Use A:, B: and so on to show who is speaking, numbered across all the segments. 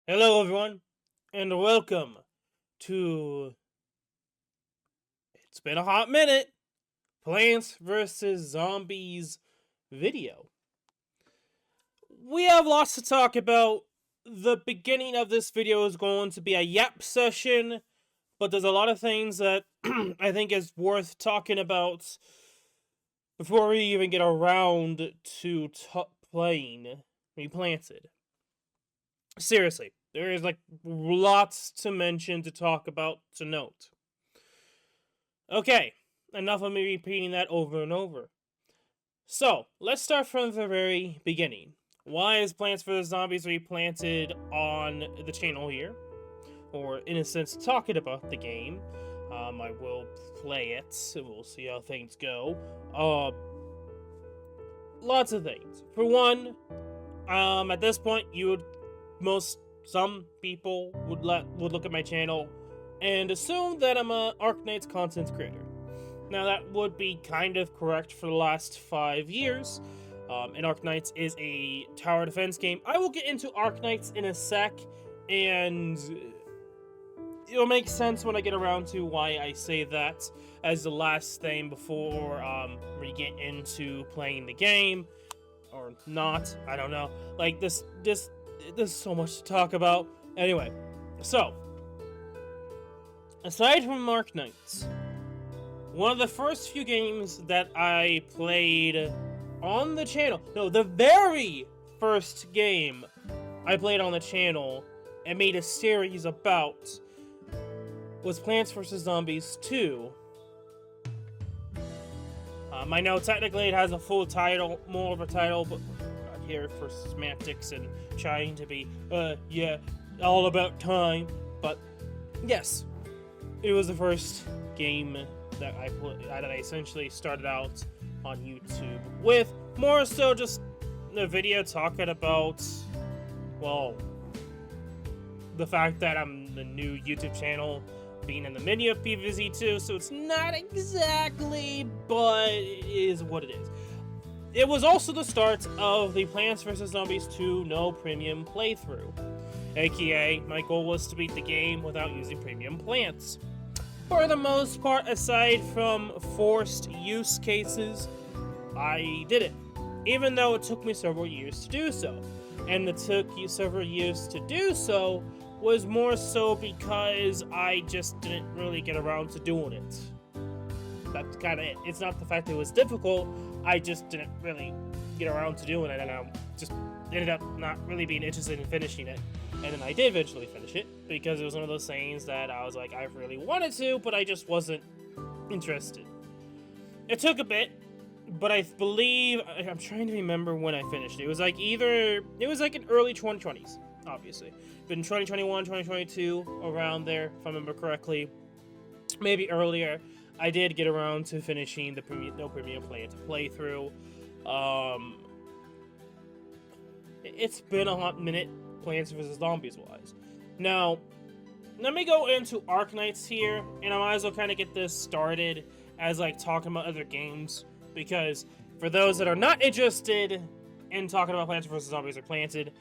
A: Hello, everyone, and welcome to It's Been a Hot Minute Plants vs. Zombies video. We have lots to talk about. The beginning of this video is going to be a Yap Session, but there's a lot of things that I think is worth talking about before we even get around to playing Replanted. Seriously, there is lots to mention, to talk about, to note. Okay, enough of me repeating that over and over. So, let's start from the very beginning. Why is Plants vs. Zombies Replanted on the channel here? Or, in a sense, talking about the game. I will play it, and we'll see how things go. Lots of things. For one, at this point, some people would look at my channel and assume that I'm a Arknights content creator. Now that would be kind of correct for the last 5 years. And Arknights is a tower defense game. I will get into Arknights in a sec, and it'll make sense when I get around to why I say that as the last thing before we get into playing the game. Or not, I don't know. Like, there's so much to talk about. Anyway, so, aside from Arknights, one of the first few games that I played on the channel, no, the very first game I played on the channel and made a series about, was Plants vs. Zombies 2. I know technically it has a full title, more of a title, but we're not here for semantics and trying to be, all about time. But yes, it was the first game that I essentially started out on YouTube with, more so just a video talking about, well, the fact that I'm the new YouTube channel, being in the menu of PVZ 2, so it's not exactly, but it is what it is. It was also the start of the Plants vs. Zombies 2 no premium playthrough, aka my goal was to beat the game without using premium plants. For the most part, aside from forced use cases, I did it, even though it took me several years to do so. And it took several years to do so was more so because I just didn't really get around to doing it. That's kind of it. It's not the fact that it was difficult, I just didn't really get around to doing it, and I just ended up not really being interested in finishing it. And then I did eventually finish it, because it was one of those things that I was like, I really wanted to, but I just wasn't interested. It took a bit, but I believe, I'm trying to remember when I finished it. It was like in early 2020s, obviously. Been 2021, 2022, around there, if I remember correctly. Maybe earlier, I did get around to finishing the no premium playthrough. It's been a hot minute, Plants vs. Zombies wise. Now, let me go into Arknights here, and I might as well kind of get this started as like talking about other games, because for those that are not interested in talking about Plants vs. Zombies Replanted,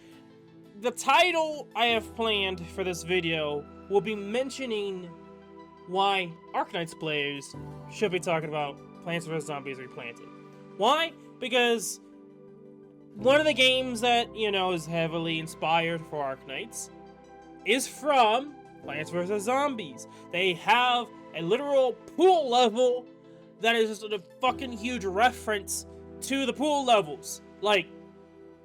A: the title I have planned for this video will be mentioning why Arknights players should be talking about Plants vs. Zombies Replanted. Why? Because one of the games that, is heavily inspired for Arknights is from Plants vs. Zombies. They have a literal pool level that is just a fucking huge reference to the pool levels. Like,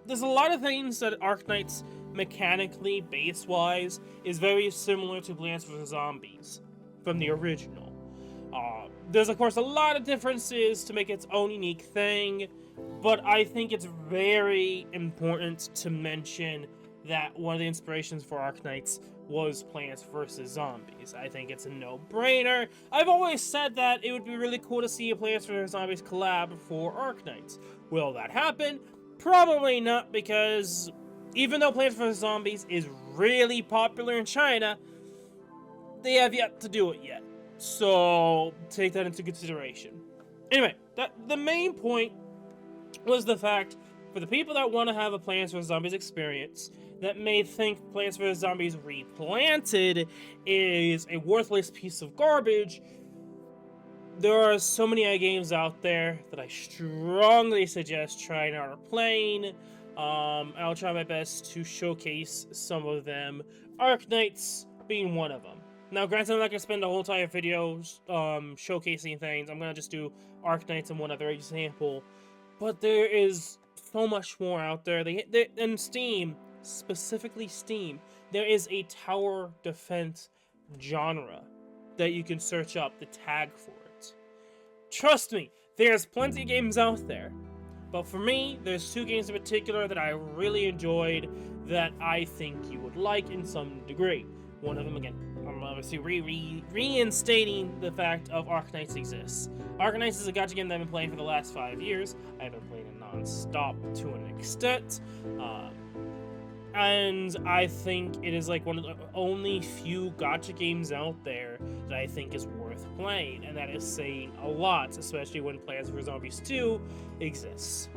A: there's a lot of things that Arknights mechanically, base-wise, is very similar to Plants vs. Zombies from the original. There's, of course, a lot of differences to make its own unique thing, but I think it's very important to mention that one of the inspirations for Arknights was Plants vs. Zombies. I think it's a no-brainer. I've always said that it would be really cool to see a Plants vs. Zombies collab for Arknights. Will that happen? Probably not, because even though Plants vs. Zombies is really popular in China, they have yet to do it yet. So, take that into consideration. Anyway, the main point was the fact For the people that want to have a Plants vs. Zombies experience, that may think Plants vs. Zombies Replanted is a worthless piece of garbage, there are so many games out there that I strongly suggest trying out or playing. I'll try my best to showcase some of them. Arknights being one of them. Now, granted, I'm not going to spend the whole entire video showcasing things. I'm going to just do Arknights and one other example. But there is so much more out there. In Steam, specifically Steam, there is a tower defense genre that you can search up the tag for it. Trust me, there's plenty of games out there. But for me, there's 2 games in particular that I really enjoyed that I think you would like in some degree. One of them, again, I'm obviously reinstating the fact of Arknights exists. Arknights is a gacha game that I've been playing for the last 5 years. I've been playing it non-stop to an extent. And I think it is like one of the only few gacha games out there that I think is worth playing, and that is saying a lot, especially when Plants vs. Zombies 2 exists.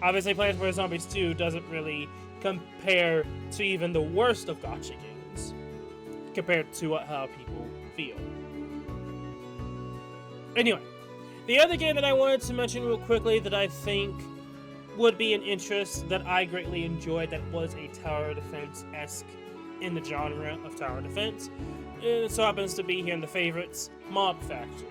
A: Obviously, Plants vs. Zombies 2 doesn't really compare to even the worst of gacha games, compared to how people feel. Anyway, the other game that I wanted to mention real quickly that I think would be an interest that I greatly enjoyed that was a tower defense-esque in the genre of tower defense. It so happens to be here in the favorites, Mob Factory.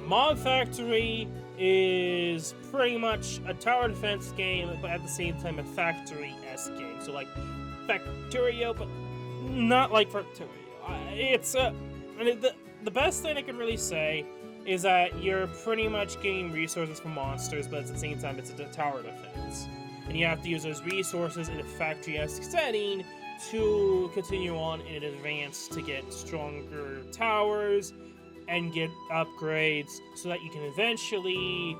A: Mob Factory is pretty much a tower defense game, but at the same time a factory-esque game. So like Factorio, but not like Factorio. The best thing I could really say is that you're pretty much getting resources from monsters, but at the same time it's a tower defense. And you have to use those resources in a factory-esque setting to continue on in advance to get stronger towers and get upgrades so that you can eventually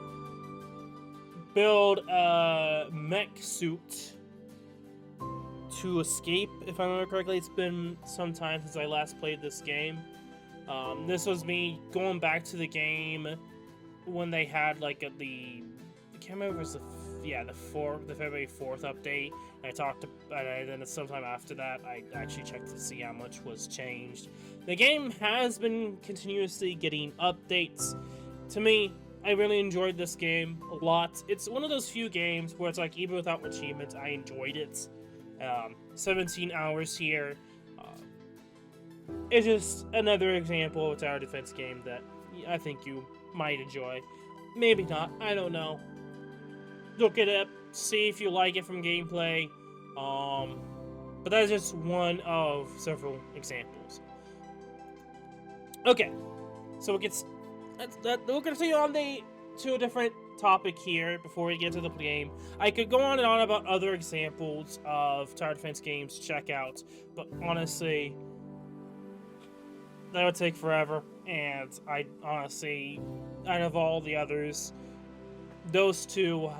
A: build a mech suit to escape. If I remember correctly, it's been some time since I last played this game. This was me going back to the game when they had like I can't remember if it was the February 4th update. And then sometime after that, I actually checked to see how much was changed. The game has been continuously getting updates. To me, I really enjoyed this game a lot. It's one of those few games where it's like, even without achievements, I enjoyed it. 17 hours here. It's just another example of a tower defense game that I think you might enjoy. Maybe not, I don't know. Look it up, see if you like it from gameplay. But that is just one of several examples. Okay, so we'll continue on to a different topic here before we get to the game. I could go on and on about other examples of tower defense games to check out, but honestly, that would take forever, and I honestly, out of all the others, those 2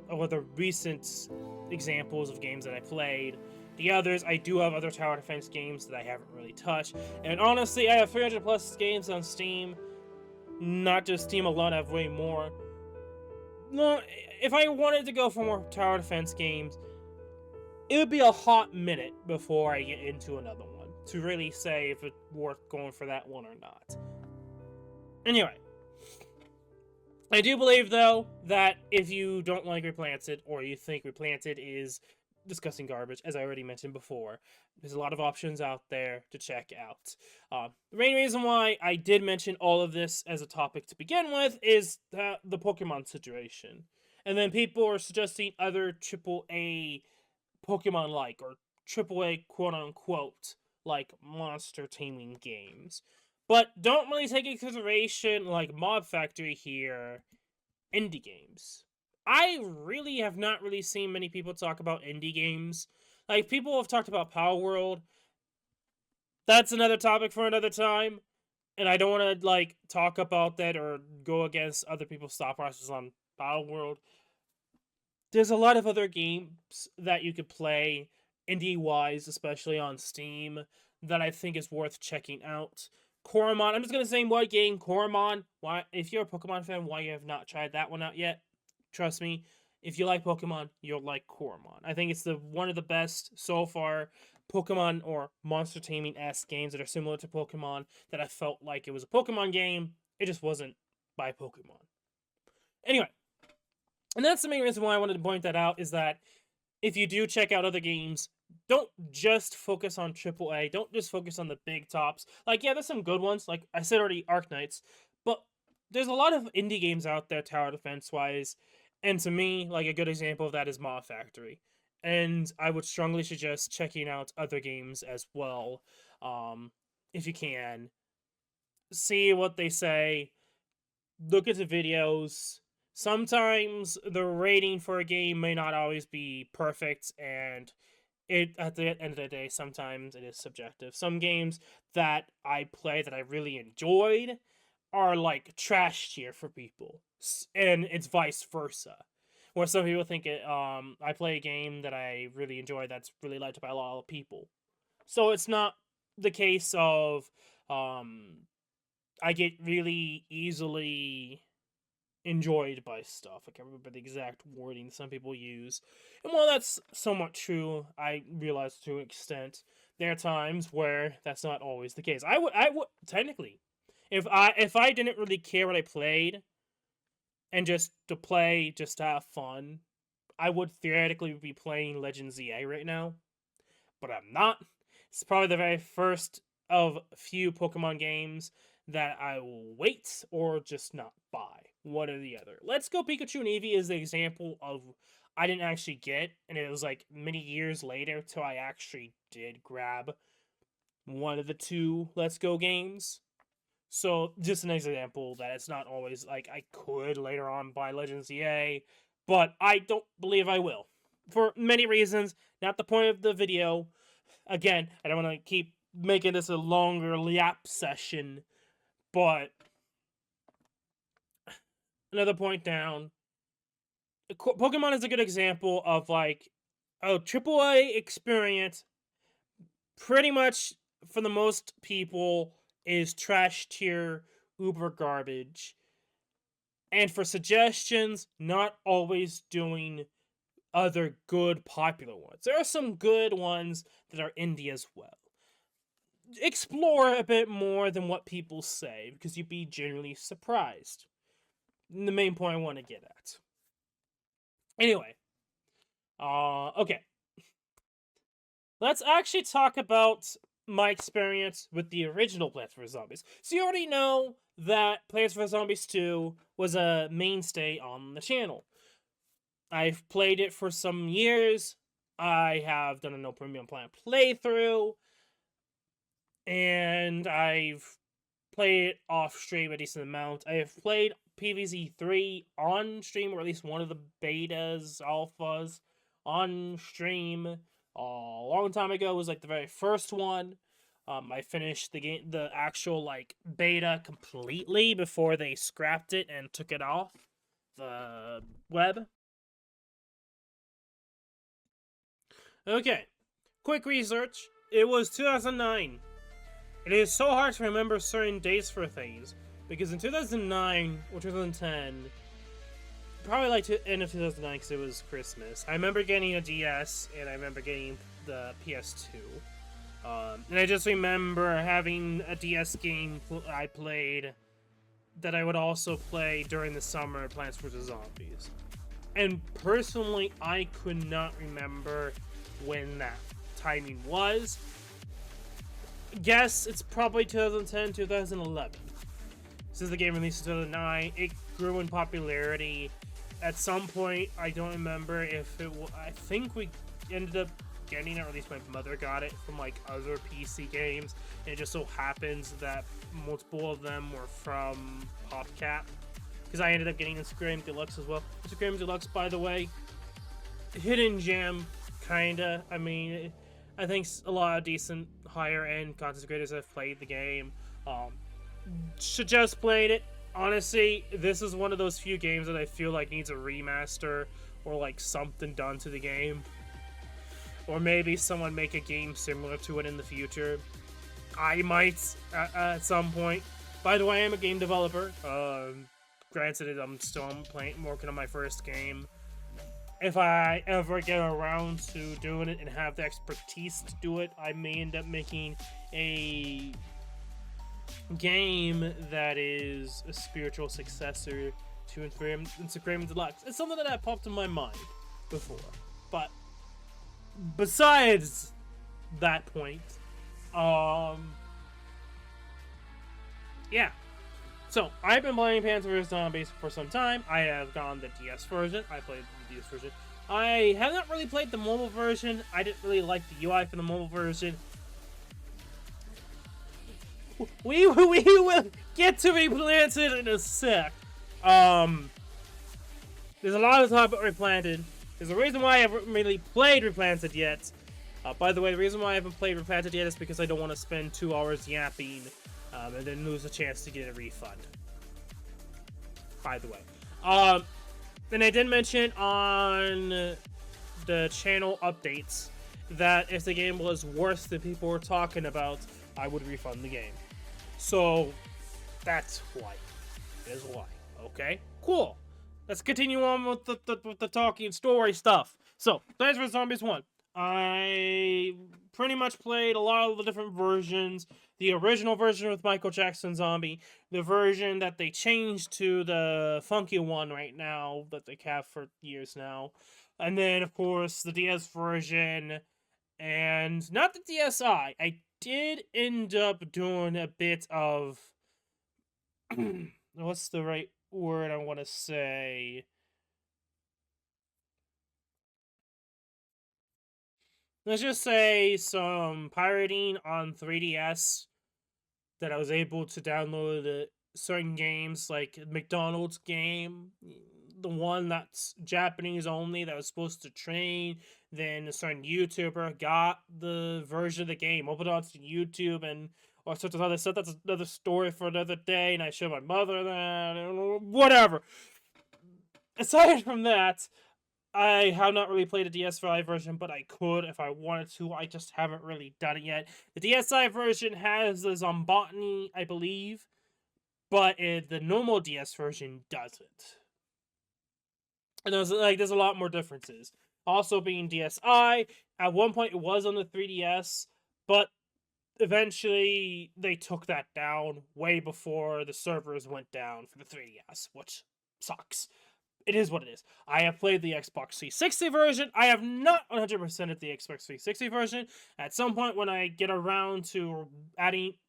A: are the recent examples of games that I played. The others, I do have other tower defense games that I haven't really touched, and honestly, I have 300 plus games on Steam. Not just Steam alone, I have way more. No, if I wanted to go for more tower defense games, it would be a hot minute before I get into another one to really say if it's worth going for that one or not. Anyway, I do believe, though, that if you don't like Replanted, or you think Replanted is disgusting garbage, as I already mentioned before, there's a lot of options out there to check out. The main reason why I did mention all of this as a topic to begin with is the Pokemon situation. And then people are suggesting other AAA Pokemon-like, or AAA quote-unquote, like monster taming games. But don't really take into consideration, like Mob Factory here, indie games. I really have not really seen many people talk about indie games. Like, people have talked about Power World. That's another topic for another time. And I don't want to, like, talk about that or go against other people's thought process on Power World. There's a lot of other games that you could play, indie-wise, especially on Steam, that I think is worth checking out. Koromon, I'm just going to say one game, Koromon. Why, if you're a Pokemon fan, why you have not tried that one out yet? Trust me, if you like Pokemon, you'll like Coromon. I think it's one of the best so far Pokemon or monster taming-esque games that are similar to Pokemon that I felt like it was a Pokemon game. It just wasn't by Pokemon. Anyway, and that's the main reason why I wanted to point that out, is that if you do check out other games, don't just focus on AAA. Don't just focus on the big tops. Like, yeah, there's some good ones. Like I said already, Arknights. But there's a lot of indie games out there, tower defense-wise. And to me, like, a good example of that is Mob Factory. And I would strongly suggest checking out other games as well, if you can. See what they say. Look at the videos. Sometimes the rating for a game may not always be perfect, and at the end of the day, sometimes it is subjective. Some games that I play that I really enjoyed are like trash tier for people, and it's vice versa. Where some people think I play a game that I really enjoy that's really liked by a lot of people. So it's not the case of I get really easily enjoyed by stuff. I can't remember the exact wording some people use. And while that's somewhat true, I realize to an extent there are times where that's not always the case. I would technically, if I didn't really care what I played and just to have fun, I would theoretically be playing Legend ZA right now. But I'm not. It's probably the very first of few Pokemon games that I will wait or just not buy. One or the other. Let's Go Pikachu and Eevee is the example of I didn't actually get, and it was like many years later till I actually did grab one of the two Let's Go games. So, just an example that it's not always like I could later on buy Legends EA, but I don't believe I will. For many reasons, not the point of the video. Again, I don't want to keep making this a longer Yap session, but another point down. Pokemon is a good example of like a AAA experience. Pretty much for the most people is trash tier uber garbage. And for suggestions, not always doing other good popular ones. There are some good ones that are indie as well. Explore a bit more than what people say, because you'd be genuinely surprised. The main point I want to get at. Anyway. Okay. Let's actually talk about my experience with the original Plants vs. Zombies. So you already know that Plants vs. Zombies 2 was a mainstay on the channel. I've played it for some years. I have done a No Premium Plan playthrough. And I've played it off stream a decent amount. I have played PVZ 3 on stream, or at least one of the betas, alphas, on stream a long time ago. It was like the very first one. I finished the game, the actual like beta completely before they scrapped it and took it off the web. Okay, quick research. It was 2009. It is so hard to remember certain dates for things, because in 2009 or 2010, probably like end of 2009 because it was Christmas, I remember getting a DS and I remember getting the PS2. And I just remember having a DS game I played that I would also play during the summer, Plants vs. Zombies. And personally, I could not remember when that timing was. Guess it's probably 2010, 2011. Since the game released in 2009, it grew in popularity. At some point, I don't remember if it was, I think we ended up getting it, or at least my mother got it from like other PC games. And it just so happens that multiple of them were from PopCap. Because I ended up getting Instagram Deluxe as well. Instagram Deluxe, by the way, hidden gem, kinda. I mean, I think a lot of decent higher-end content creators have played the game. Should just played it. Honestly, this is one of those few games that I feel like needs a remaster or like something done to the game. Or maybe someone make a game similar to it in the future. I might at some point. By the way, I'm a game developer. Granted, I'm still working on my first game. if I ever get around to doing it and have the expertise to do it, I may end up making a game that is a spiritual successor to Instagram Deluxe. It's something that had popped in my mind before. But besides that point, yeah. So, I've been playing Plants vs. Zombies for some time. I have gone the DS version. I played the DS version. I have not really played the mobile version. I didn't really like the UI for the mobile version. We will get to Replanted in a sec. There's a lot of talk about Replanted. There's a reason why I haven't really played Replanted yet. By the way, the reason why I haven't played Replanted yet is because I don't want to spend 2 hours yapping and then lose a chance to get a refund. By the way. And I did mention on the channel updates that if the game was worse than people were talking about, I would refund the game. So, that's why. That is why. Okay? Cool. Let's continue on with the talking story stuff. So, Plants vs. Zombies 1. I pretty much played a lot of the different versions. The original version with Michael Jackson Zombie. The version that they changed to the funky one right now that they have for years now. And then, of course, the DS version. And not the DSi. I did end up doing a bit of... what's the right word I want to say? Let's just say some pirating on 3DS that I was able to download certain games, like McDonald's game, the one that's Japanese only that was supposed to train. Then a certain YouTuber got the version of the game, opened it onto YouTube, and all sorts of other stuff. That's another story for another day, and I showed my mother that, whatever. Aside from that, I have not really played a DSi version, but I could if I wanted to. I just haven't really done it yet. The DSi version has the Zombotany, I believe, but the normal DS version doesn't. And there's a lot more differences. Also being DSi, at one point it was on the 3DS, but eventually they took that down way before the servers went down for the 3DS, which sucks. It is what it is. I have played the Xbox 360 version. I have not 100% at the Xbox 360 version. At some point when I get around to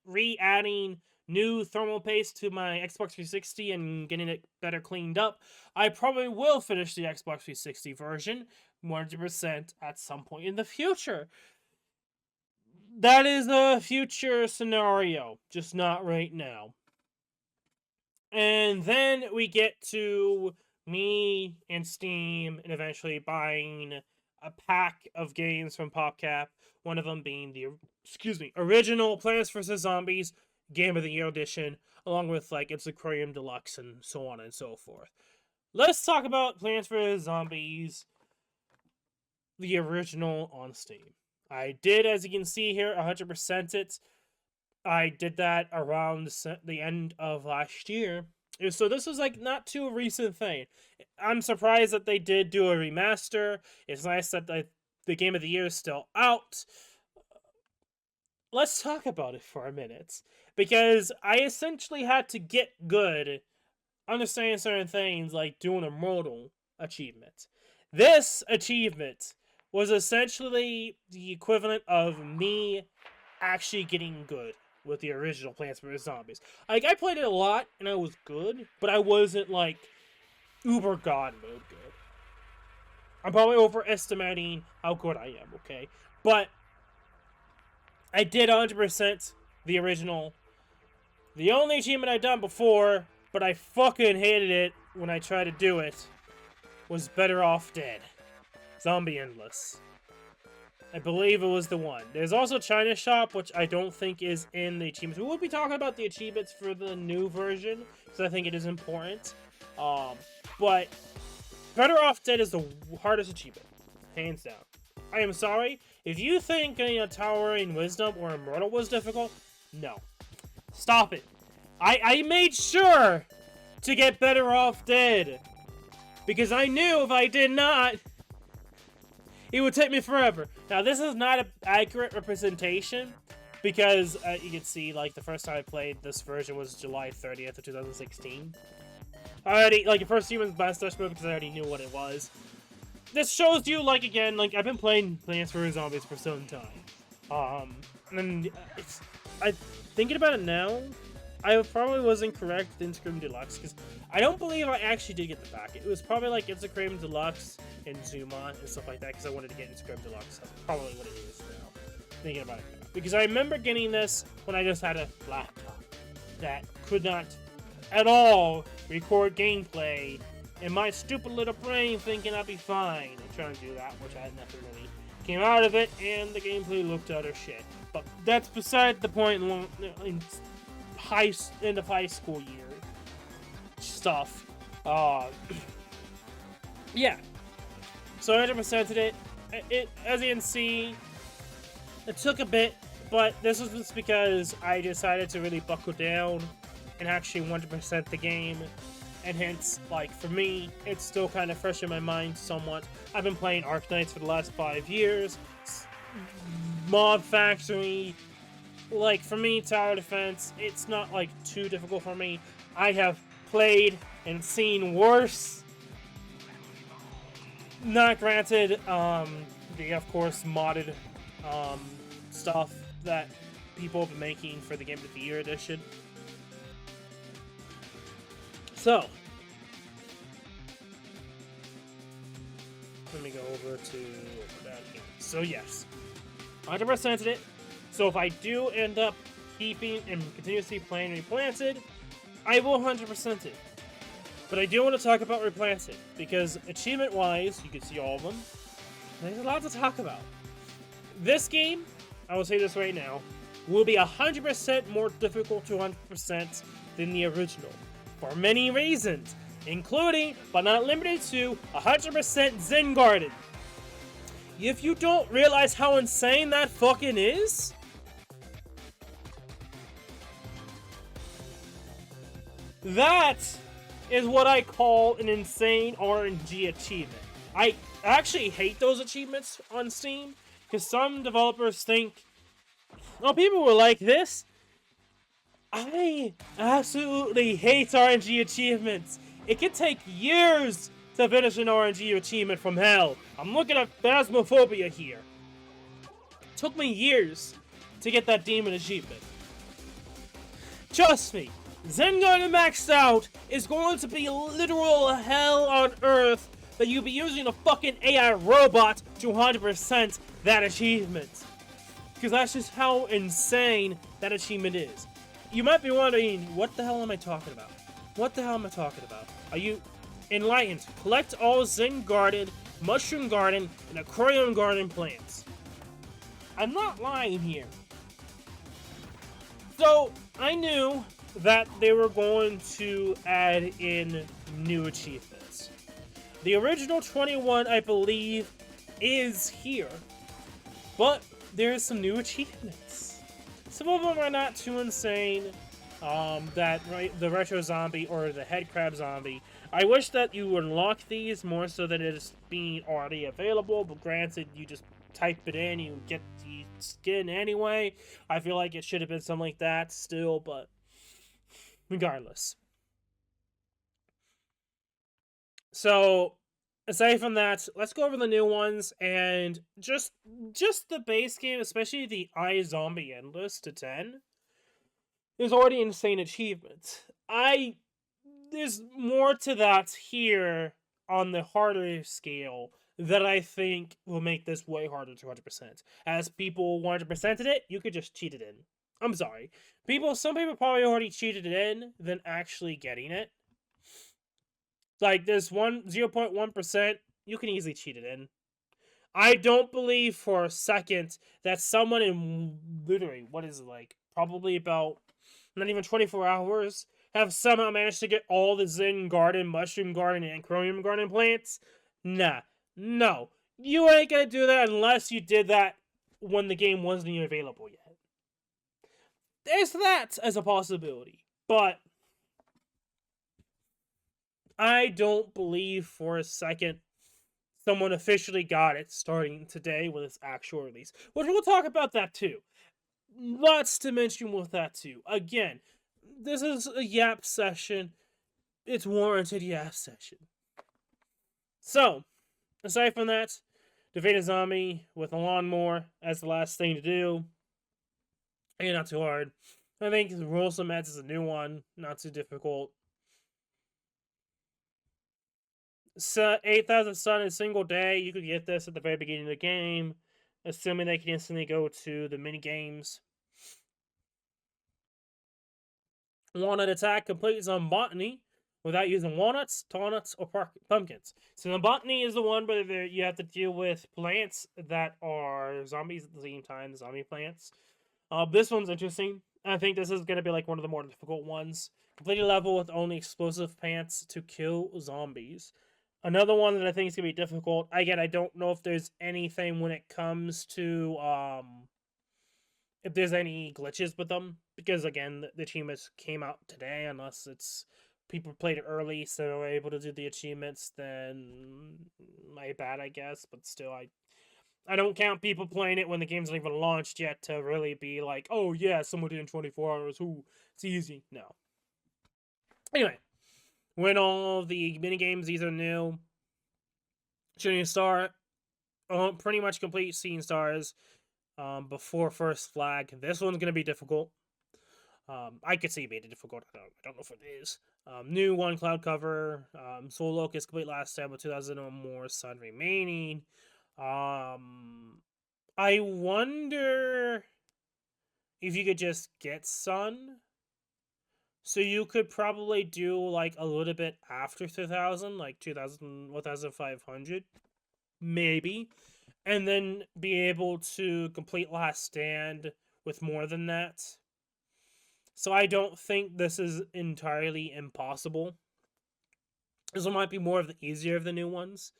A: re-adding new thermal paste to my Xbox 360 and getting it better cleaned up, I probably will finish the Xbox 360 version 100% at some point in the future. That is a future scenario, just not right now. And then we get to me and Steam, and eventually buying a pack of games from PopCap. One of them being the original Plants vs. Zombies Game of the Year edition, along with like its Aquarium Deluxe and so on and so forth. Let's talk about Plants vs. Zombies, the original on Steam. I did, as you can see here, 100% it. I did that around the end of last year. So this is like not too recent thing. I'm surprised that they did do a remaster. It's nice that the Game of the Year is still out. Let's talk about it for a minute. Because I essentially had to get good understanding certain things like doing a mortal achievement. This achievement was essentially the equivalent of me actually getting good with the original Plants vs. Zombies. Like, I played it a lot, and I was good, but I wasn't, like, uber god mode good. I'm probably overestimating how good I am, okay? But I did 100% the original. The only achievement I'd done before, but I fucking hated it when I tried to do it, was Better Off Dead. Zombie Endless. I believe it was the one. There's also China Shop, which I don't think is in the achievements. We will be talking about the achievements for the new version, because I think it is important. But Better Off Dead is the hardest achievement, hands down. I am sorry. If you think Towering Wisdom or Immortal was difficult, no. Stop it. I made sure to get Better Off Dead, because I knew if I did not, It would take me forever. Now, this is not an accurate representation because you can see, like, the first time I played this version was July 30th of 2016. I already, like, the first few was Blast Dash mode because I already knew what it was. This shows you, like, again, like, I've been playing Plants vs. Zombies for some time. And I thinking about it now, I probably was incorrect with Instagram Deluxe, because I don't believe I actually did get the pack. It was probably like Instagram Deluxe and Zuma and stuff like that, because I wanted to get Instagram Deluxe. That's probably what it is now, thinking about it now. Because I remember getting this when I just had a laptop that could not at all record gameplay, and my stupid little brain thinking I'd be fine and trying to do that, which I had nothing really came out of it, and the gameplay looked utter shit. But that's beside the point in end of high school year stuff. Yeah. So I 100%ed it. As you can see, it took a bit, but this was just because I decided to really buckle down and actually 100% the game. And hence, like, for me, it's still kind of fresh in my mind somewhat. I've been playing Arknights for the last 5 years. Mob Factory. Like, for me, Tower Defense, it's not, like, too difficult for me. I have played and seen worse. Not granted, the, of course, modded stuff that people have been making for the Game of the Year edition. So, let me go over down here. So, yes, 100%ed it. So if I do end up keeping and continuously playing Replanted, I will 100% it. But I do want to talk about Replanted, because achievement-wise, you can see all of them. There's a lot to talk about. This game, I will say this right now, will be 100% more difficult to 100% than the original. For many reasons, including, but not limited to, 100% Zen Garden. If you don't realize how insane that fucking is, that is what I call an insane RNG achievement. I actually hate those achievements on Steam, because some developers think, oh, people were like this. I absolutely hate RNG achievements. It can take years to finish an RNG achievement from hell. I'm looking at Phasmophobia here. It took me years to get that demon achievement. Trust me, Zen Garden Maxed Out is going to be literal hell on earth that you'll be using a fucking AI robot to 100% that achievement. Because that's just how insane that achievement is. You might be wondering, what the hell am I talking about? What the hell am I talking about? Are you Enlightened? Collect all Zen Garden, Mushroom Garden, and Aquarium Garden plants. I'm not lying here. So, I knew that they were going to add in new achievements. The original 21, I believe, is here. But there's some new achievements. Some of them are not too insane. The retro zombie or the head crab zombie. I wish that you unlock these more so that it is being already available, but granted, you just type it in, you get the skin anyway. I feel like it should have been something like that still, but regardless. So, aside from that, let's go over the new ones, and just the base game, especially the iZombie Endless to 10, is already an insane achievement. There's more to that here on the harder scale that I think will make this way harder to 100%. As people 100%ed it, you could just cheat it in. I'm sorry. Some people probably already cheated it in than actually getting it. Like, there's 0.1%, you can easily cheat it in. I don't believe for a second that someone in literally, what is it, like, probably about not even 24 hours, have somehow managed to get all the Zen Garden, Mushroom Garden, and Chromium Garden plants? Nah. No. You ain't gonna do that unless you did that when the game wasn't even available yet. There's that as a possibility. But I don't believe for a second someone officially got it starting today with its actual release. Which we'll talk about that too. Lots to mention with that too. Again, this is a Yap session. It's warranted Yap session. So, aside from that, defeat a zombie with a lawnmower as the last thing to do. And not too hard. I think the Rules of Meds is a new one, not too difficult. So 8,000 sun in a single day, you could get this at the very beginning of the game, assuming they can instantly go to the mini games. Walnut attack completes on botany without using walnuts, tall nuts, or pumpkins. So the botany is the one where you have to deal with plants that are zombies at the same time, the zombie plants. This one's interesting. I think this is going to be like one of the more difficult ones. Complete a level with only explosive plants to kill zombies. Another one that I think is going to be difficult. Again, I don't know if there's anything when it comes to if there's any glitches with them, because again, the achievements came out today, unless it's people played it early, so they were able to do the achievements. Then my bad, I guess, but still, I don't count people playing it when the game's not even launched yet to really be like, oh yeah, someone did in 24 hours. Ooh, it's easy. No. Anyway, win all the mini games. These are new. Shooting Star, pretty much complete Seeing Stars before first flag. This one's going to be difficult. I could see it being difficult. I don't know if it is. New one cloud cover. Soul Locust complete last time with 2,000 or more sun remaining. I wonder if you could just get sun. So you could probably do like a little bit after 2,000, like 2,000, 1,500, maybe, and then be able to complete Last Stand with more than that. So I don't think this is entirely impossible. This one might be more of the easier of the new ones.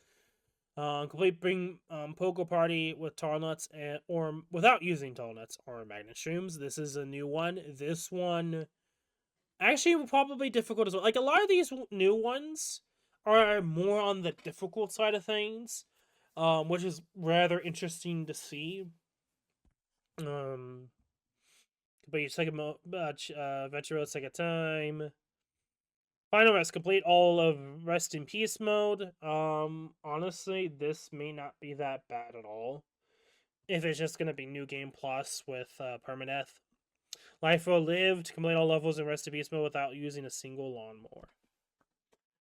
A: Complete bring Pogo Party with tall nuts or without using tall nuts or magnet shrooms. This is a new one. This one actually probably difficult as well. Like a lot of these new ones are more on the difficult side of things, which is rather interesting to see. But your second venture mode, second time. Final rest, complete all of rest in peace mode. Honestly, this may not be that bad at all. If it's just gonna be new game plus with permadeath. Life well lived, complete all levels in rest in peace mode without using a single lawnmower.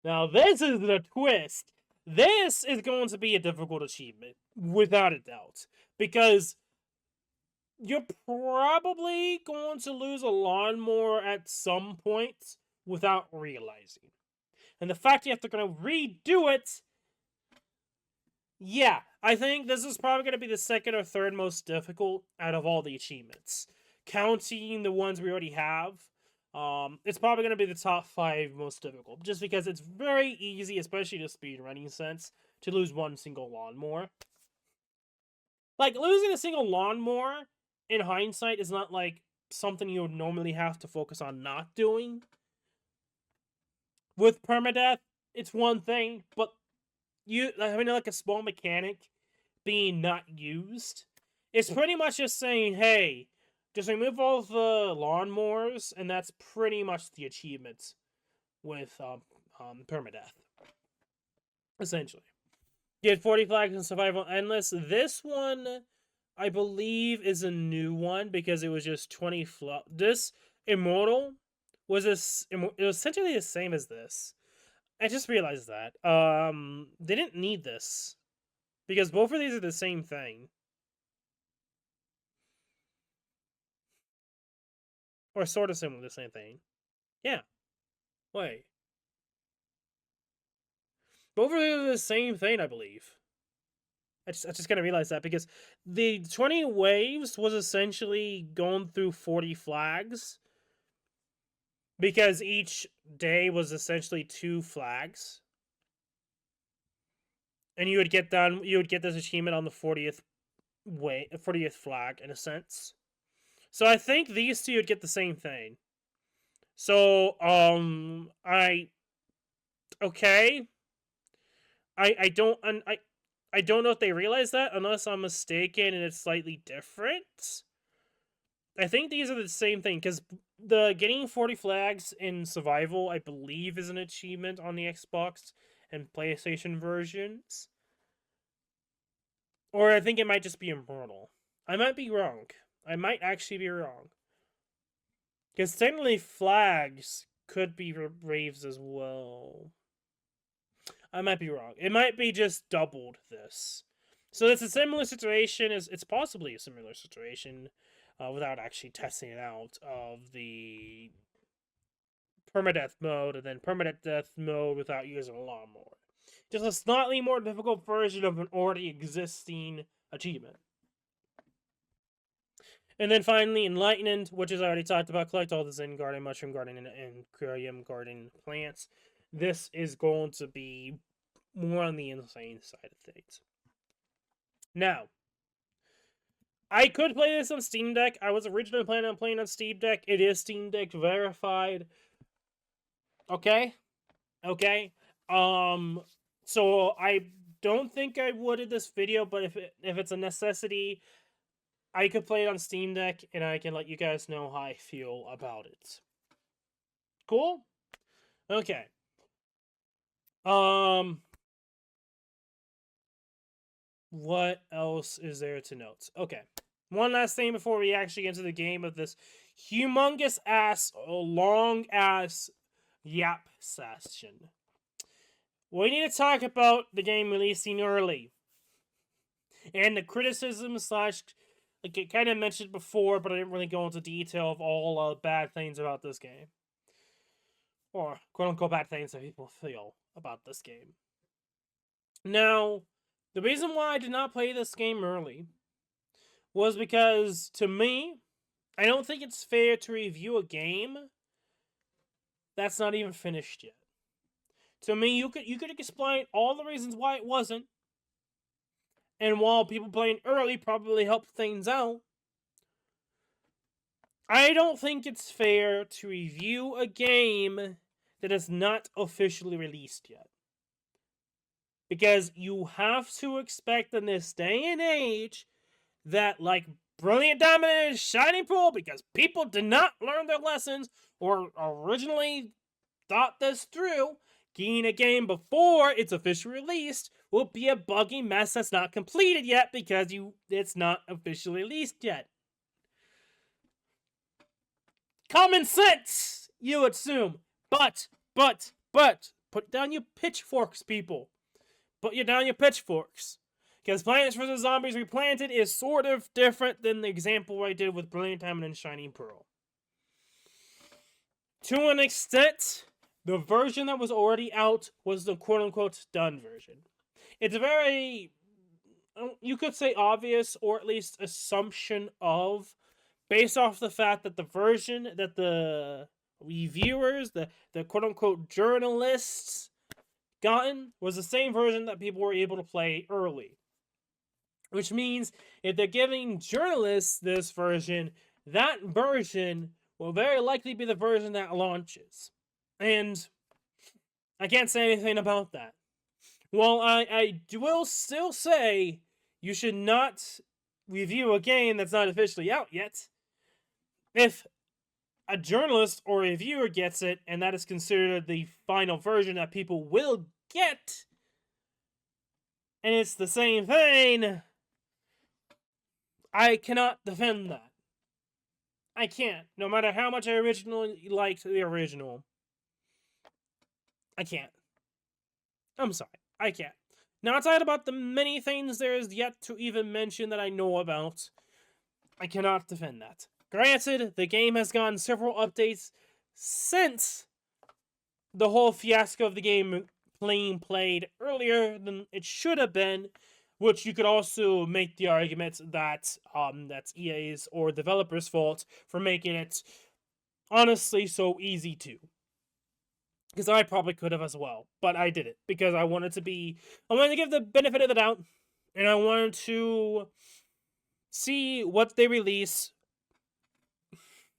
A: Now this is the twist. This is going to be a difficult achievement, without a doubt, because you're probably going to lose a lawnmower at some point without realizing. And the fact you have to redo it, yeah, I think this is probably going to be the second or third most difficult out of all the achievements. Counting the ones we already have, it's probably going to be the top 5 most difficult, just because it's very easy, especially in a speedrunning sense, to lose one single lawnmower. Like, losing a single lawnmower, in hindsight, is not, like, something you would normally have to focus on not doing. With permadeath, it's one thing, but like a small mechanic being not used, it's pretty much just saying, hey, just remove all the lawnmowers, and that's pretty much the achievements with permadeath. Essentially. Get 40 flags in Survival Endless. This one, I believe, is a new one because it was just 20 This Immortal was it was essentially the same as this. I just realized that. They didn't need this because both of these are the same thing. Or sort of similar to the same thing. Yeah. Wait. Both of these are the same thing, I believe. I just gotta realize that because the 20 waves was essentially going through 40 flags. Because each day was essentially 2 flags. And you would get this achievement on the 40th flag, in a sense. So I think these two would get the same thing. So, okay. I I don't know if they realize that, unless I'm mistaken and it's slightly different. I think these are the same thing, because the getting 40 flags in survival, I believe, is an achievement on the Xbox and PlayStation versions. Or I think it might just be immortal. I might be wrong. I might actually be wrong. Because technically flags could be raves as well. I might be wrong. It might be just doubled this. So it's a similar situation. It's possibly a similar situation without actually testing it out of the permadeath mode and then permadeath mode without using a lawnmower. Just a slightly more difficult version of an already existing achievement. And then finally, Enlightenment, which is I already talked about. Collect all the Zen Garden, Mushroom Garden, and Aquarium Garden plants. This is going to be more on the insane side of things. Now, I could play this on Steam Deck. I was originally planning on playing on Steam Deck. It is Steam Deck verified. Okay? So I don't think I would in this video, but if it's a necessity, I could play it on Steam Deck, and I can let you guys know how I feel about it. Cool? Okay. What else is there to note? Okay. One last thing before we actually get into the game of this humongous ass, long ass Yap Session. We need to talk about the game releasing early. And the criticism slash, like I kind of mentioned before, but I didn't really go into detail of all the bad things about this game. Or quote-unquote bad things that people feel about this game. Now, the reason why I did not play this game early was because, to me, I don't think it's fair to review a game that's not even finished yet. To me, you could explain all the reasons why it wasn't, and while people playing early probably helped things out, I don't think it's fair to review a game that is not officially released yet. Because you have to expect in this day and age that, like Brilliant Diamond and Shining Pearl, because people did not learn their lessons or originally thought this through, getting a game before it's officially released will be a buggy mess that's not completed yet because it's not officially released yet. Common sense, you assume. But, put down your pitchforks, people. Put down your pitchforks. Because Plants vs. Zombies Replanted is sort of different than the example I did with Brilliant Diamond and Shining Pearl. To an extent, the version that was already out was the quote-unquote done version. It's very, you could say obvious, or at least assumption of, based off the fact that the version that the reviewers, the quote-unquote journalists gotten was the same version that people were able to play early. Which means if they're giving journalists this version, that version will very likely be the version that launches. And I can't say anything about that. Well, I will still say you should not review a game that's not officially out yet. If a journalist or reviewer gets it, and that is considered the final version that people will get, and it's the same thing, I cannot defend that. I can't. No matter how much I originally liked the original. I can't. I'm sorry. I can't. Now, outside about the many things there is yet to even mention that I know about, I cannot defend that. Granted, the game has gotten several updates since the whole fiasco of the game being played earlier than it should have been, which you could also make the argument that that's EA's or developers' fault for making it honestly so easy to. Because I probably could have as well, but I did it because I wanted to give the benefit of the doubt, and I wanted to see what they release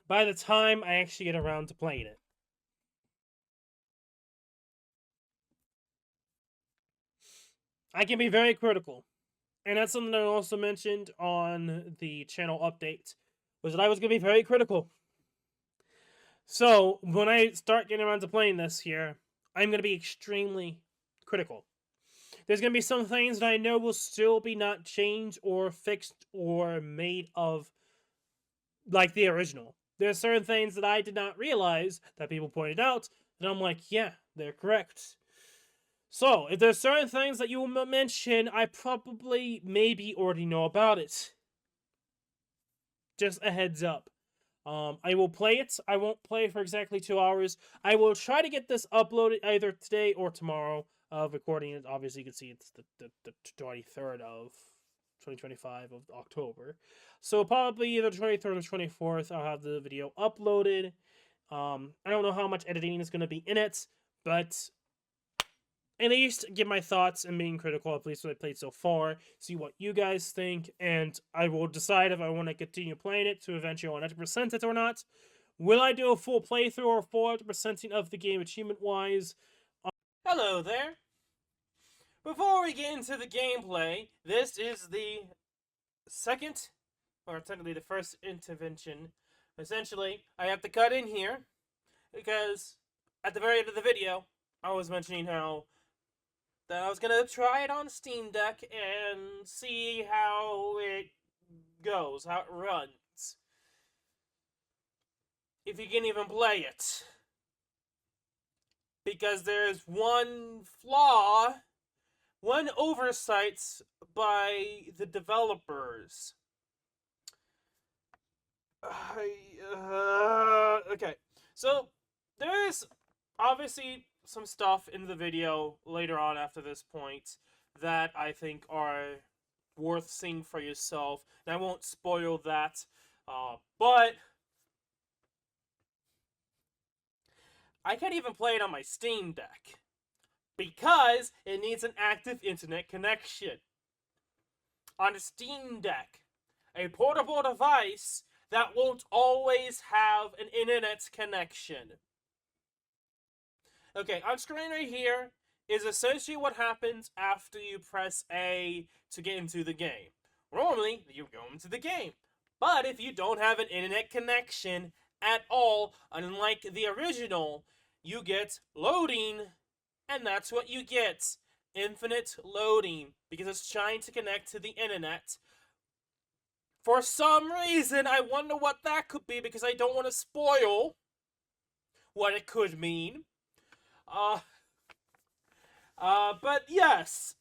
A: by the time I actually get around to playing it. I can be very critical. And that's something that I also mentioned on the channel update, was that I was going to be very critical. So, when I start getting around to playing this here, I'm going to be extremely critical. There's going to be some things that I know will still be not changed or fixed or made of like the original. There's certain things that I did not realize that people pointed out, and I'm like, yeah, they're correct. So, if there's certain things that you will mention, I probably maybe already know about it. Just a heads up. I will play it. I won't play it for exactly 2 hours. I will try to get this uploaded either today or tomorrow. Recording it, obviously you can see it's the 23rd of 2025 of October. So probably either 23rd or 24th, I'll have the video uploaded. I don't know how much editing is going to be in it, but at least give my thoughts and being critical of at least what I played so far, see what you guys think, and I will decide if I want to continue playing it to eventually 100% it or not. Will I do a full playthrough or full 100%ing of the game achievement-wise? Hello there! Before we get into the gameplay, this is the second, or technically the first intervention. Essentially, I have to cut in here, because at the very end of the video, I was mentioning how that I was gonna try it on Steam Deck and see how it goes, how it runs. If you can even play it. Because there's one flaw, one oversight by the developers. Okay, so there's obviously some stuff in the video later on after this point that I think are worth seeing for yourself, and I won't spoil that, but I can't even play it on my Steam Deck because it needs an active internet connection. On a Steam Deck, a portable device that won't always have an internet connection. Okay, on screen right here is essentially what happens after you press A to get into the game. Normally, you go into the game. But if you don't have an internet connection at all, unlike the original, you get loading, and that's what you get. Infinite loading, because it's trying to connect to the internet. For some reason, I wonder what that could be, because I don't want to spoil what it could mean. But yes,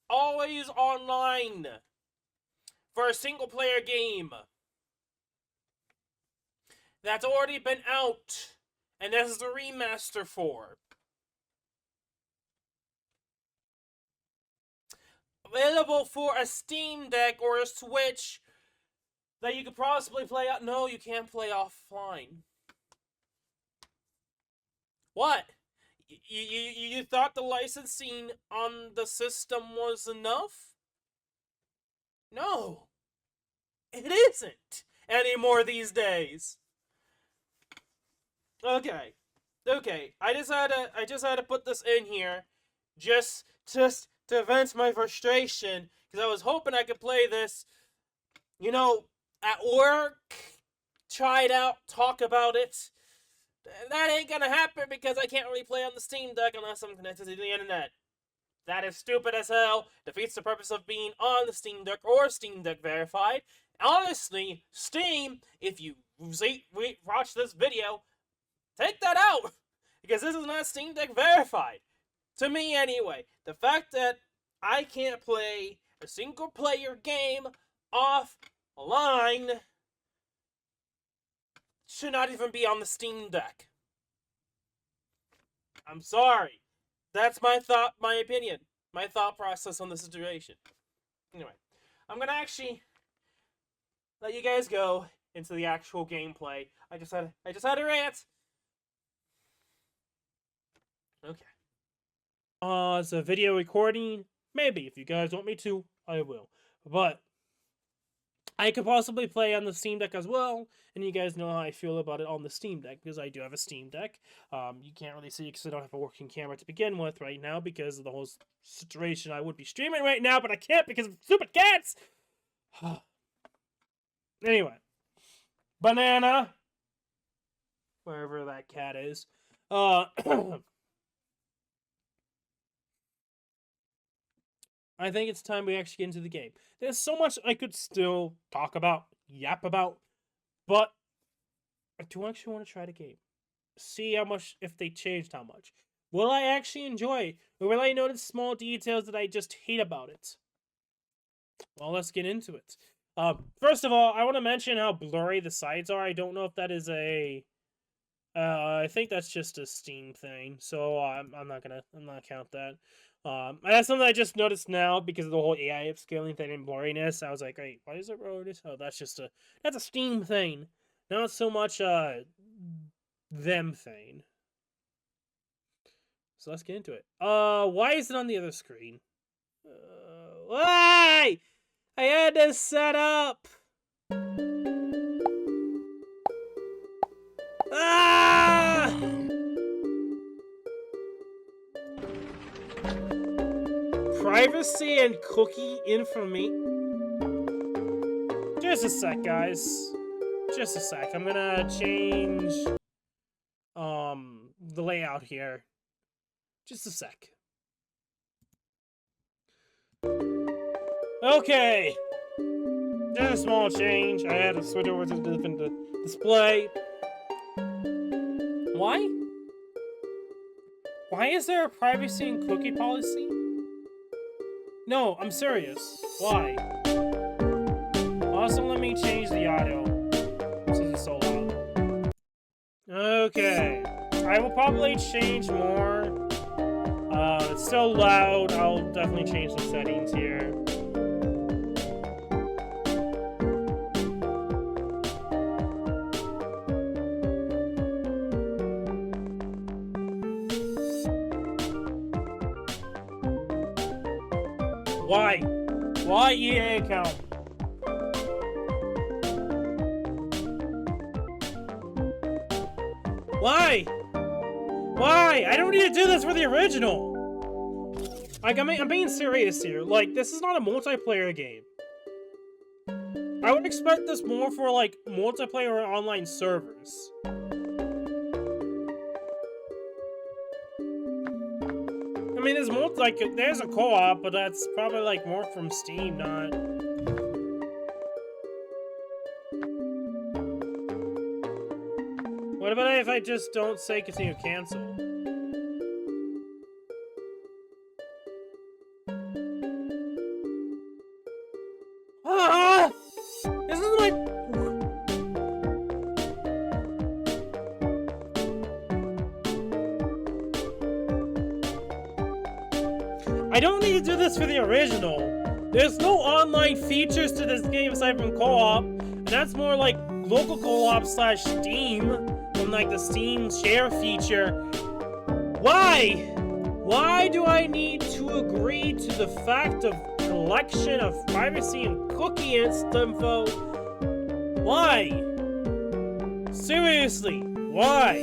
A: always online for a single-player game that's already been out, and this is a remaster for. Available for a Steam Deck or a Switch that you could possibly play out. No, you can't play offline. What? You thought the licensing on the system was enough? No, it isn't anymore these days. Okay, I just had to put this in here, just to vent my frustration, because I was hoping I could play this, you know, at work, try it out, talk about it. That ain't gonna happen because I can't really play on the Steam Deck unless I'm connected to the internet. That is stupid as hell, defeats the purpose of being on the Steam Deck or Steam Deck verified. Honestly, Steam, if you watch this video, take that out, because this is not Steam Deck verified. To me, anyway. The fact that I can't play a single-player game offline should not even be on the Steam Deck. I'm sorry. That's my opinion, my thought process on the situation. Anyway, I'm gonna actually let you guys go into the actual gameplay. I just had a rant. Okay. It's a video recording. Maybe if you guys want me to, I will. But I could possibly play on the Steam Deck as well, and you guys know how I feel about it on the Steam Deck, because I do have a Steam Deck. You can't really see it because I don't have a working camera to begin with right now because of the whole situation. I would be streaming right now, but I can't because of stupid cats! Anyway. Banana! Wherever that cat is. I think it's time we actually get into the game. There's so much I could still talk about, yap about, but I do actually want to try the game. See how much, if they changed how much. Will I actually enjoy it? Or will I notice small details that I just hate about it? Well, let's get into it. First of all, I want to mention how blurry the sides are. I don't know if that is a... I think that's just a Steam thing, so I'm not gonna count that. That's something I just noticed now because of the whole AI upscaling thing and blurriness. I was like, wait, why is it blurriness? Oh, that's a Steam thing, not so much them thing. So let's get into it. Why is it on the other screen? Why? I had this set up. Ah! Privacy and cookie information. Just a sec, guys. Just a sec. I'm gonna change the layout here. Just a sec. Okay. Just a small change. I had to switch over to the different display. Why? Why is there a privacy and cookie policy? No, I'm serious. Why? Also, let me change the audio since it's so loud. Okay. I will probably change more. It's still loud. I'll definitely change the settings here. Why? Why EA account? Why? Why? I don't need to do this for the original. Like, I'm being serious here. Like, this is not a multiplayer game. I would expect this more for, like, multiplayer or online servers. I mean, there's a co-op, but that's probably, like, more from Steam, not... What about if I just don't say continue cancel? Ah! This is my... I don't need to do this for the original. There's no online features to this game aside from co-op, and that's more like local co-op / Steam, from like the Steam share feature. Why? Why do I need to agree to the fact of collection of privacy and cookie info? Why? Seriously, why?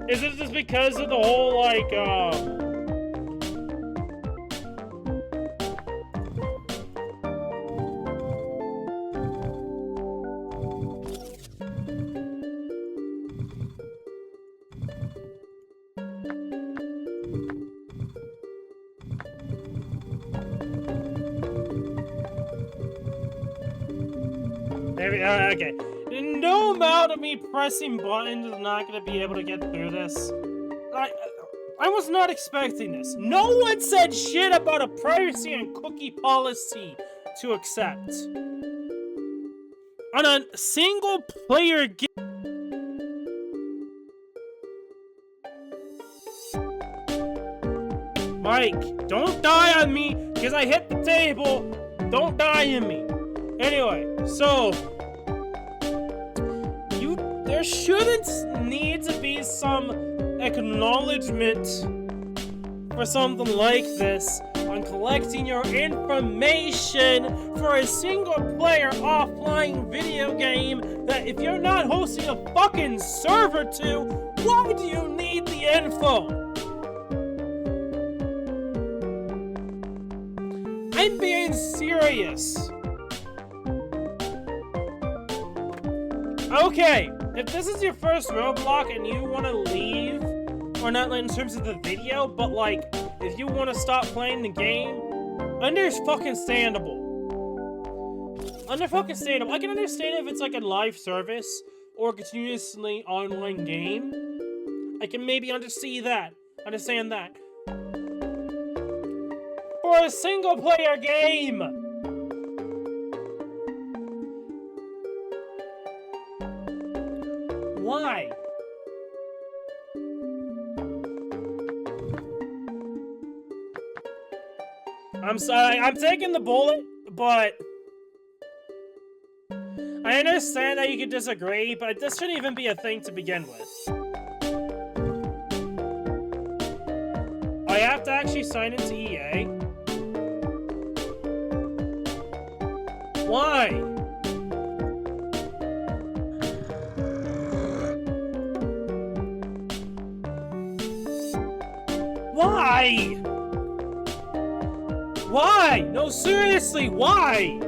A: Is it just because of the whole, like, okay. No amount of me pressing buttons is not going to be able to get through this. I was not expecting this. No one said shit about a privacy and cookie policy to accept. On a single player game. Mike, don't die on me because I hit the table. Don't die on me. Anyway, so there shouldn't need to be some acknowledgement for something like this on collecting your information for a single-player offline video game that if you're not hosting a fucking server to, why do you need the info? I'm being serious. Okay, if this is your first roadblock and you want to leave, or not in terms of the video, but like, if you want to stop playing the game, understandable. I can understand if it's like a live service or a continuously online game. I can maybe understand that. For a single player game! Why? I'm sorry, I'm taking the bullet, but I understand that you can disagree, but this shouldn't even be a thing to begin with. I have to actually sign into EA? Why? Why? Why? No, seriously, why?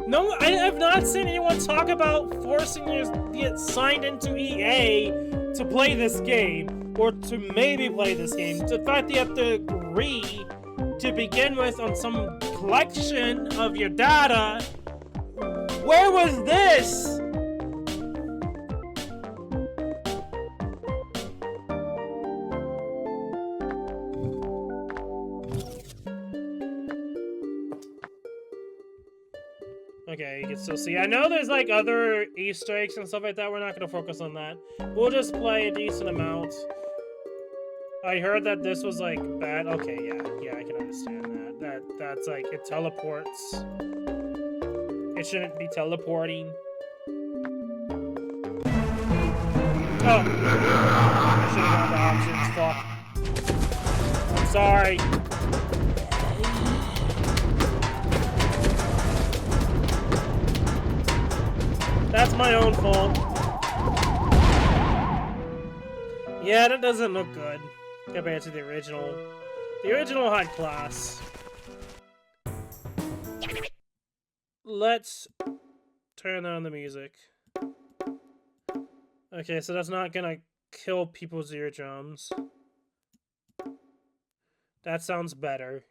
A: No, I have not seen anyone talk about forcing you to get signed into EA to play this game, or to maybe play this game. The fact that you have to agree to begin with on some collection of your data. Where was this? Okay, you can still see. I know there's like other Easter eggs and stuff like that. We're not going to focus on that. We'll just play a decent amount. I heard that this was like bad. Okay, yeah, I can understand that. That's like, it teleports. It shouldn't be teleporting. Oh. I should have gone to options. Fuck. I'm sorry. That's my own fault. Yeah, that doesn't look good compared to the original. The original had class. Let's turn on the music. Okay, so that's not gonna kill people's eardrums. That sounds better.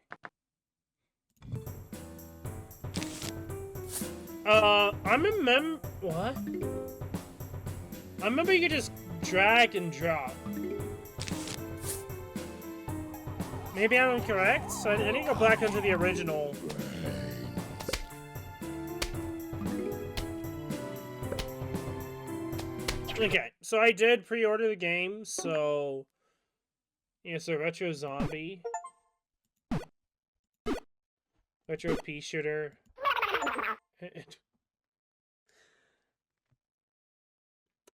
A: What? I remember you could just drag and drop. Maybe I'm incorrect? So I need to go back into the original. Okay, so I did pre-order the game, so... Yeah, so Retro Zombie. Retro Pea Shooter.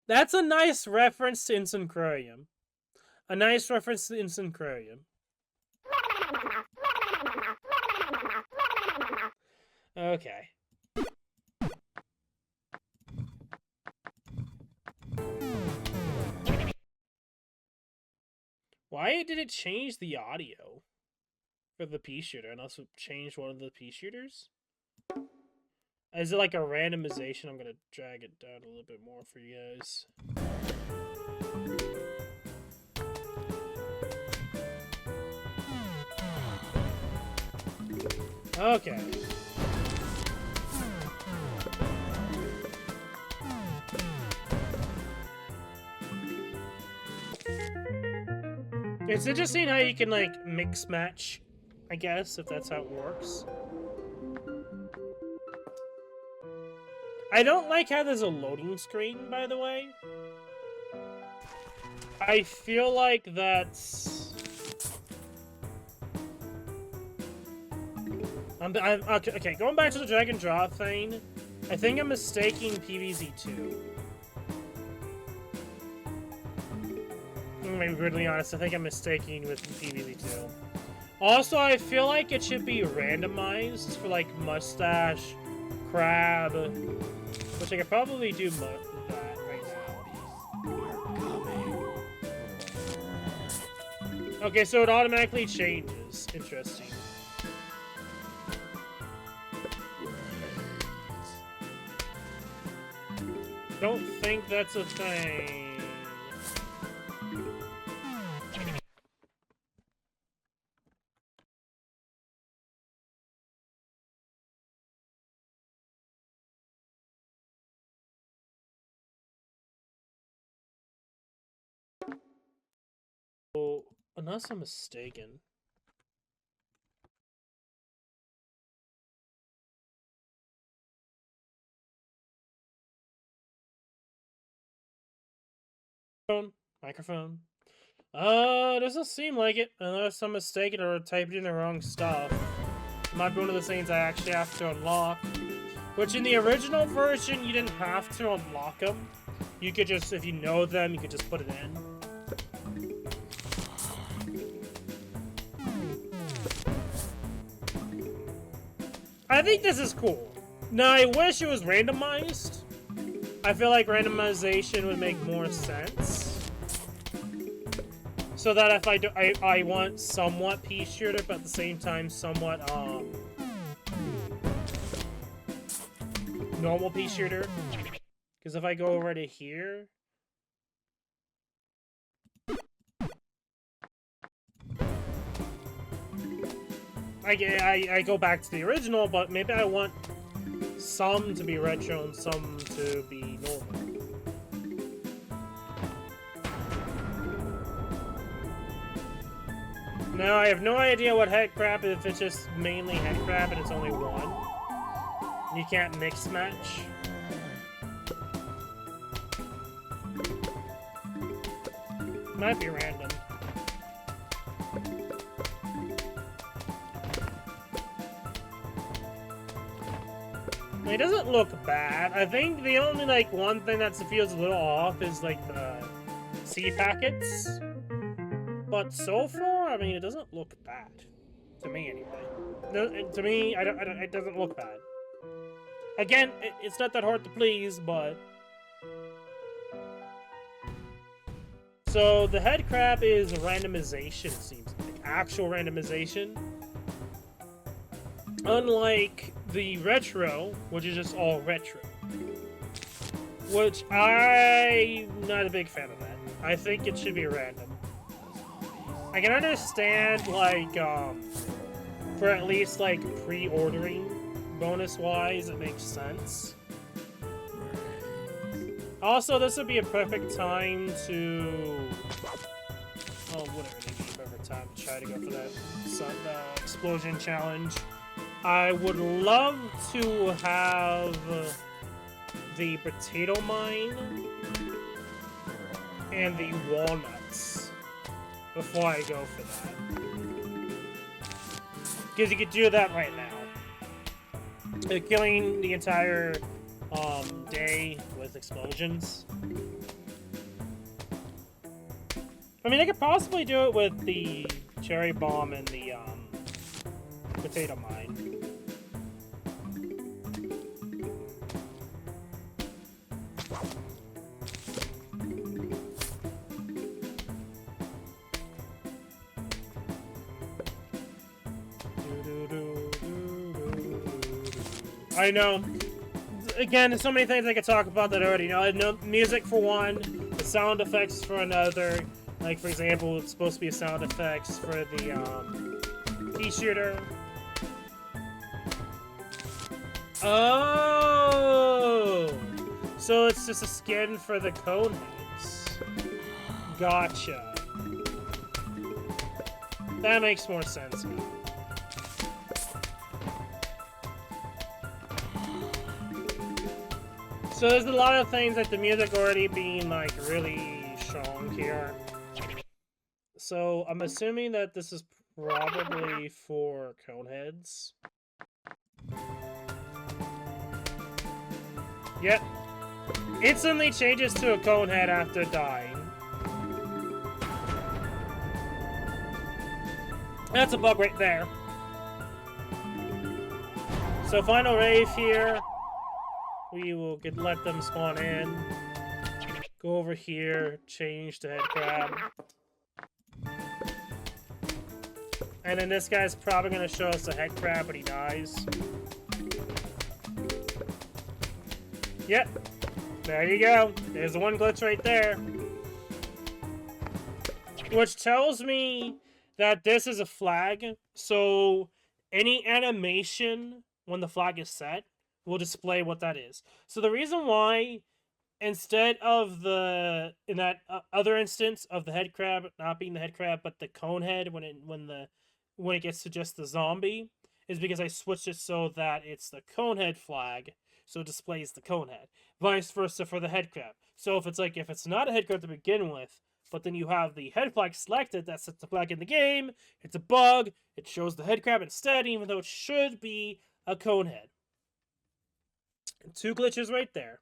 A: That's a nice reference to Incendiarium. A nice reference to Incendiarium. Okay. Why did it change the audio for the pea shooter and also change one of the pea shooters? Is it like a randomization? I'm gonna drag it down a little bit more for you guys. Okay. It's interesting how you can, like, mix match, I guess, if that's how it works. I don't like how there's a loading screen, by the way. I feel like that's... okay, going back to the drag and drop thing, I think I'm mistaking PVZ 2. I'm gonna be brutally honest, I think I'm mistaken with PVZ2. Also, I feel like it should be randomized for like mustache, crab, which I could probably do that right now. Okay, so it automatically changes. Interesting. Don't think that's a thing. Well, unless I'm mistaken. Microphone. Doesn't seem like it, unless I'm mistaken or typed in the wrong stuff. It might be one of the things I actually have to unlock. Which in the original version, you didn't have to unlock them. You could just, if you know them, you could just put it in. I think this is cool. Now, I wish it was randomized. I feel like randomization would make more sense. So that if I want somewhat pea shooter, but at the same time somewhat normal pea shooter. Because if I go over to here, I go back to the original, but maybe I want some to be retro and some to be normal. Now, I have no idea what head crab, if it's just mainly head crab and it's only one. You can't mix match. Might be random. It doesn't look bad. I think the only, like, one thing that feels a little off is, like, the sea packets. But so far, I mean, it doesn't look bad. To me, anyway. To me, it doesn't look bad. Again, it's not that hard to please, but... So, the head crab is randomization, it seems like. Actual randomization. Unlike the retro, which is just all retro. Which I'm not a big fan of that. I think it should be random. I can understand, like, for at least, like, pre-ordering, bonus-wise, it makes sense. Also, this would be a perfect time to... Oh, whatever, it would be a perfect time to try to go for that explosion challenge. I would love to have the potato mine and the walnuts before I go for that. Because you could do that right now. Killing the entire day with explosions. I mean, I could possibly do it with the cherry bomb and the potato mine. I know. Again, there's so many things I could talk about that I already know. I know music for one, the sound effects for another. Like, for example, it's supposed to be a sound effects for the pea shooter. Oh! So it's just a skin for the cone heads. Gotcha. That makes more sense now. So there's a lot of things like the music already being like really strong here. So I'm assuming that this is probably for coneheads. Yep. Instantly changes to a conehead after dying. That's a bug right there. So final rave here. We will let them spawn in. Go over here, change to head crab. And then this guy's probably gonna show us a head crab, but he dies. Yep. There you go. There's the one glitch right there. Which tells me that this is a flag. So any animation when the flag is set will display what that is. So the reason why, instead of in that other instance of the head crab not being the head crab but the cone head when it gets to just the zombie, is because I switched it so that it's the cone head flag, so it displays the cone head. Vice versa for the head crab. So if it's not a head crab to begin with, but then you have the head flag selected that sets the flag in the game, it's a bug. It shows the head crab instead, even though it should be a cone head. 2 glitches right there.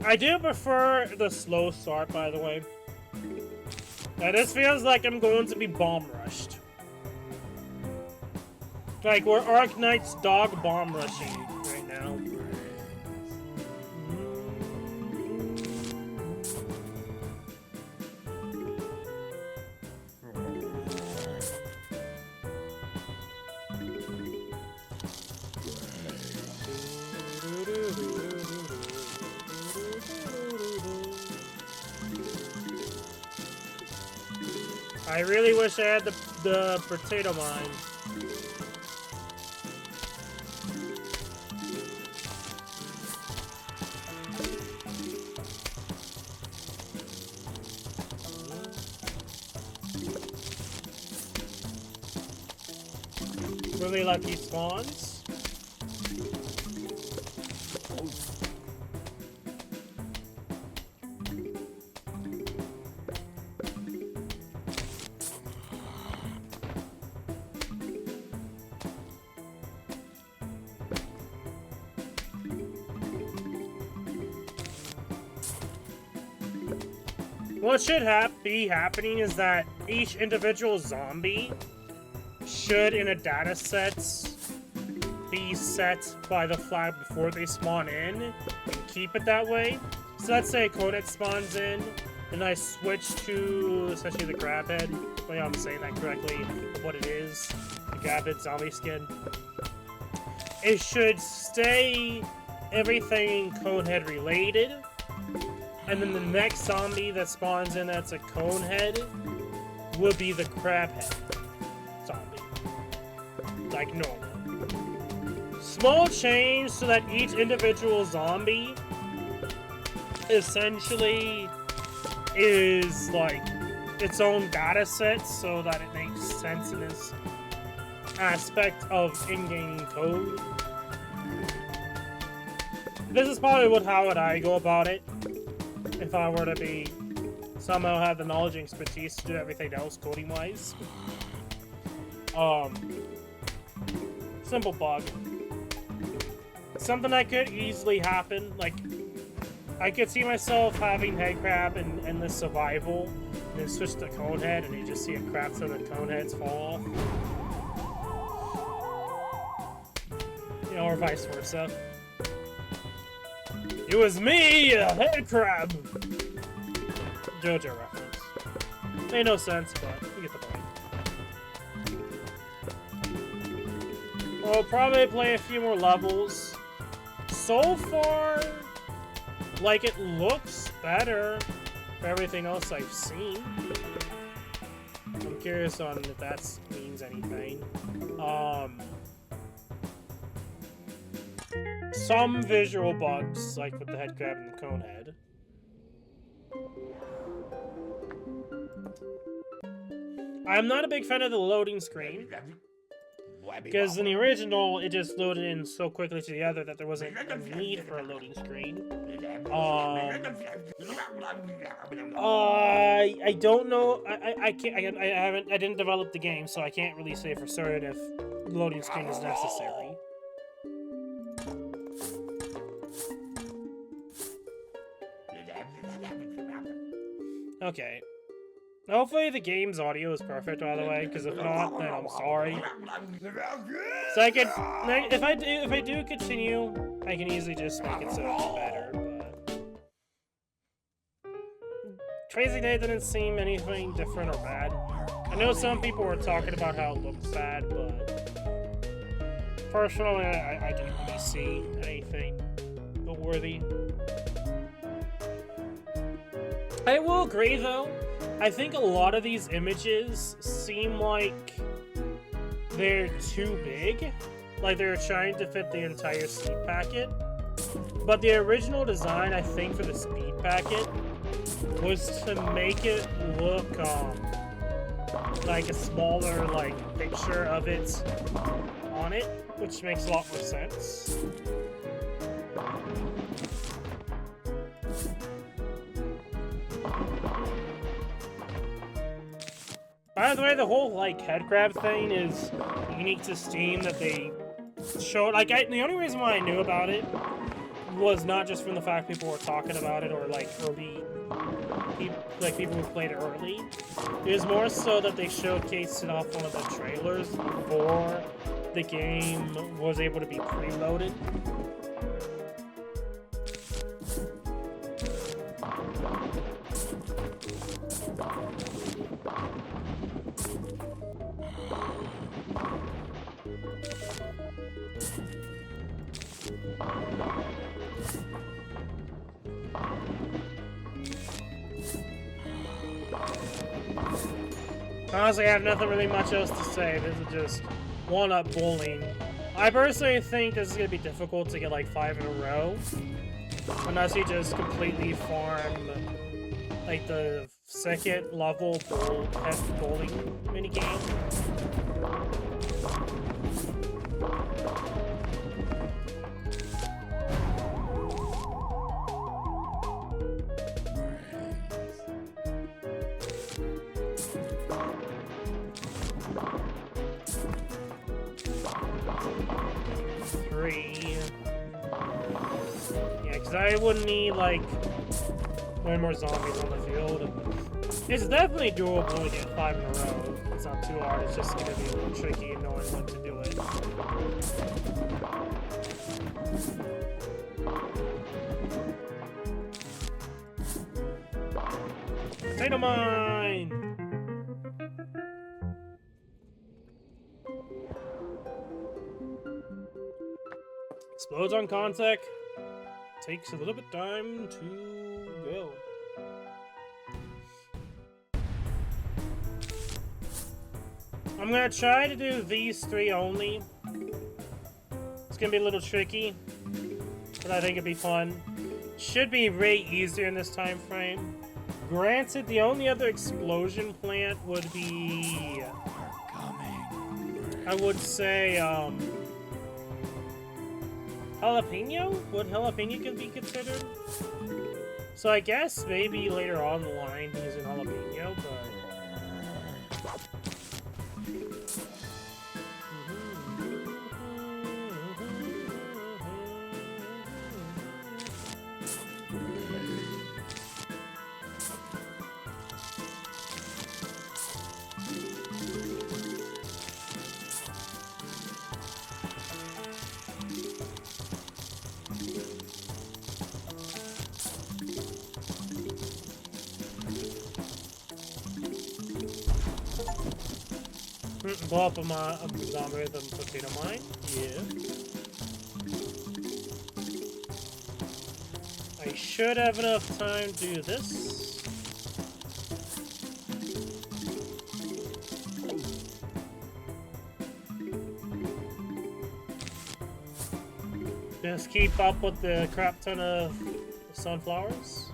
A: I do prefer the slow start, by the way. Now this feels like I'm going to be bomb rushed. Like we're Arknights dog bomb rushing right now. I really wish I had the potato mine. Really lucky spawns. What should be happening is that each individual zombie should, in a data set, be set by the flag before they spawn in, and keep it that way. So let's say Kodak spawns in, and I switch to essentially the grab head. Hopefully I'm saying that correctly, what it is. The grab head zombie skin. It should stay everything Conehead related. And then the next zombie that spawns in that's a cone head will be the crab head zombie. Like normal. Small change so that each individual zombie essentially is like its own data set so that it makes sense in this aspect of in-game code. This is probably how would I go about it. If I were to be somehow have the knowledge and expertise to do everything else coding wise. Simple bug. Something that could easily happen, like I could see myself having head crab and endless survival, and then switch to conehead and you just see a crap ton of coneheads fall off. You know, or vice versa. It was me, a head crab! JoJo reference. Made no sense, but you get the point. I'll probably play a few more levels. So far, like it looks better for everything else I've seen. I'm curious on if that means anything. Some visual bugs, like with the head crab and the cone head. I'm not a big fan of the loading screen. Because in the original, it just loaded in so quickly to the other that there wasn't a need for a loading screen. I don't know. I can't. I didn't develop the game, so I can't really say for certain if loading screen is necessary. Okay. Hopefully the game's audio is perfect, by the way, because if not, then I'm sorry. So I could, if I do continue, I can easily just make it so it's better. But Crazy Day didn't seem anything different or bad. I know some people were talking about how it looks bad, but personally, I didn't really see anything noteworthy. I will agree, though. I think a lot of these images seem like they're too big. Like they're trying to fit the entire speed packet. But the original design, I think, for the speed packet was to make it look like a smaller picture of it on it, which makes a lot more sense. By the way, the whole head grab thing is unique to Steam that they showed. The only reason why I knew about it was not just from the fact people were talking about it or people who played it early. It was more so that they showcased it off one of the trailers before the game was able to be preloaded. Honestly, I have nothing really much else to say. This is just one-up bullying. I personally think this is going to be difficult to get 5 in a row. Unless you just completely farm the second level bowling minigame. Yeah, because I wouldn't need, one more zombies on the field. It's definitely doable to get 5 in a row. It's not too hard, it's just gonna be a little tricky knowing when to do it. Potato mine! Explodes on contact. Takes a little bit of time to go. I'm gonna try to do these 3 only. It's gonna be a little tricky, but I think it'd be fun. Should be way easier in this time frame. Granted, the only other explosion plant would be, I would say, jalapeno? Would jalapeno be considered? So I guess maybe later on the line using jalapeno, but... Blow up a zombie with a potato mine? Yeah. I should have enough time to do this. Just keep up with the crap ton of sunflowers.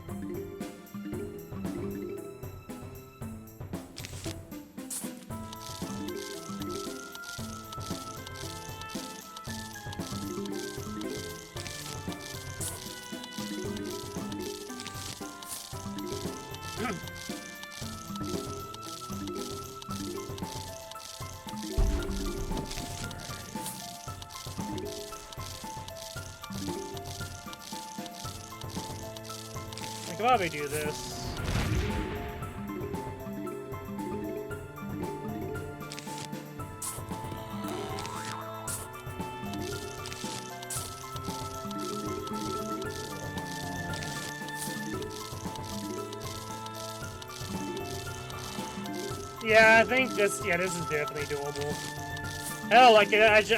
A: could probably do this. Yeah, I think this. Yeah, this is definitely doable. Hell, I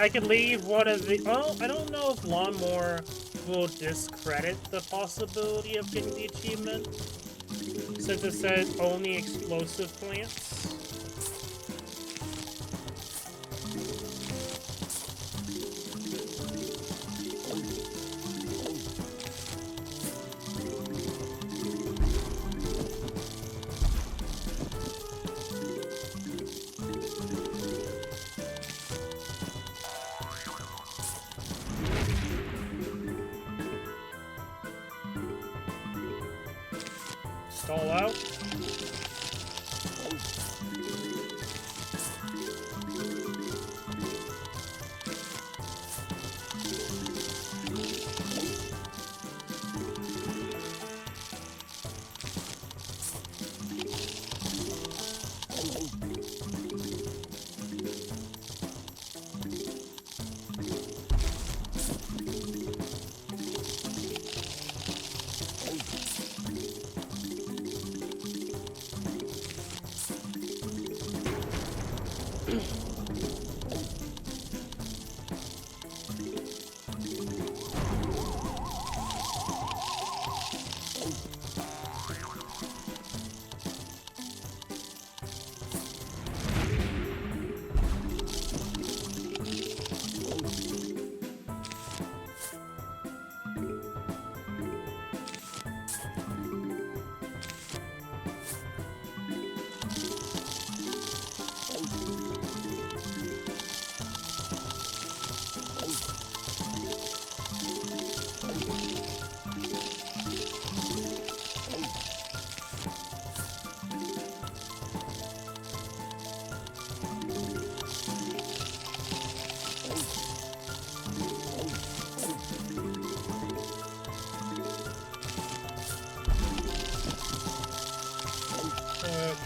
A: could leave one of the. Oh, I don't know if Lawnmower will discredit the possibility of getting the achievement, since it says only explosive plants. Stall out.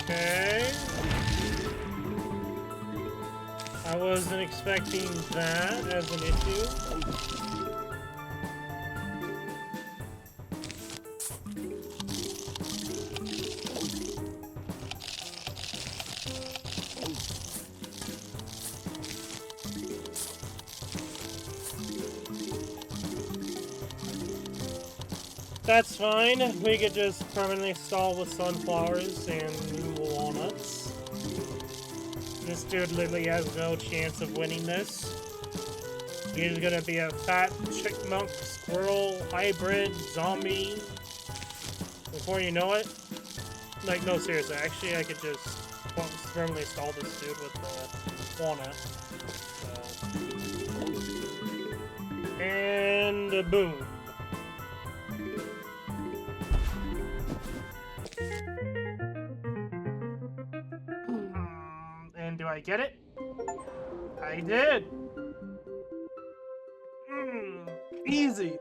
A: Okay. I wasn't expecting that as an issue. That's fine. We could just permanently stall with sunflowers and walnuts. This dude literally has no chance of winning this. He's gonna be a fat chipmunk, squirrel, hybrid, zombie. Before you know it. Like, no, seriously. Actually, I could just permanently stall this dude with the walnut. So. And boom. And do I get it? I did! Easy!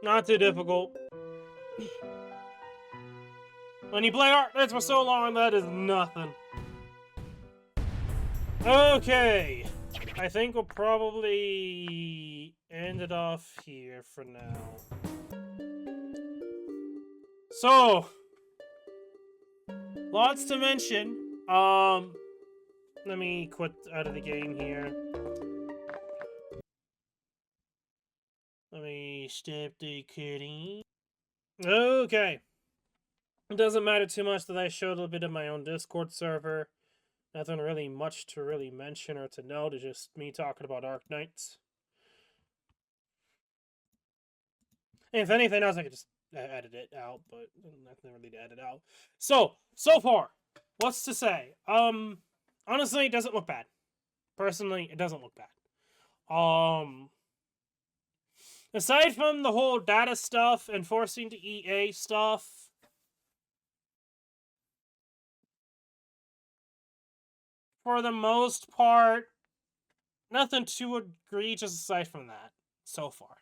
A: Not too difficult. When you play Arknights for so long, that is nothing. Okay! I think we'll probably end it off here for now. So, lots to mention. Let me quit out of the game here. Let me stop the cutting. Okay. It doesn't matter too much that I showed a little bit of my own Discord server. Nothing really much to really mention or to note. It's just me talking about Arknights. And if anything else, I could just edit it out, but nothing really to edit out. So far, what's to say? Honestly, it doesn't look bad. Personally, it doesn't look bad. Aside from the whole data stuff and forcing to EA stuff, for the most part, nothing too egregious aside from that so far.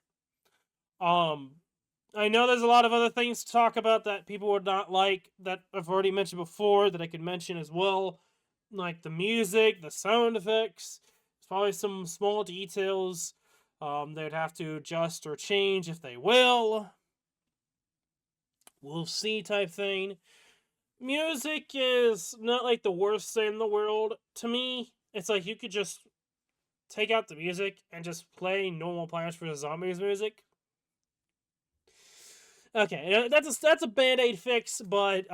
A: I know there's a lot of other things to talk about that people would not like that I've already mentioned before that I could mention as well, like the music, the sound effects. There's probably some small details they'd have to adjust or change if they will. We'll see type thing. Music is not like the worst thing in the world to me. It's like you could just take out the music and just play normal Plants vs Zombies music. Okay, that's a band-aid fix, but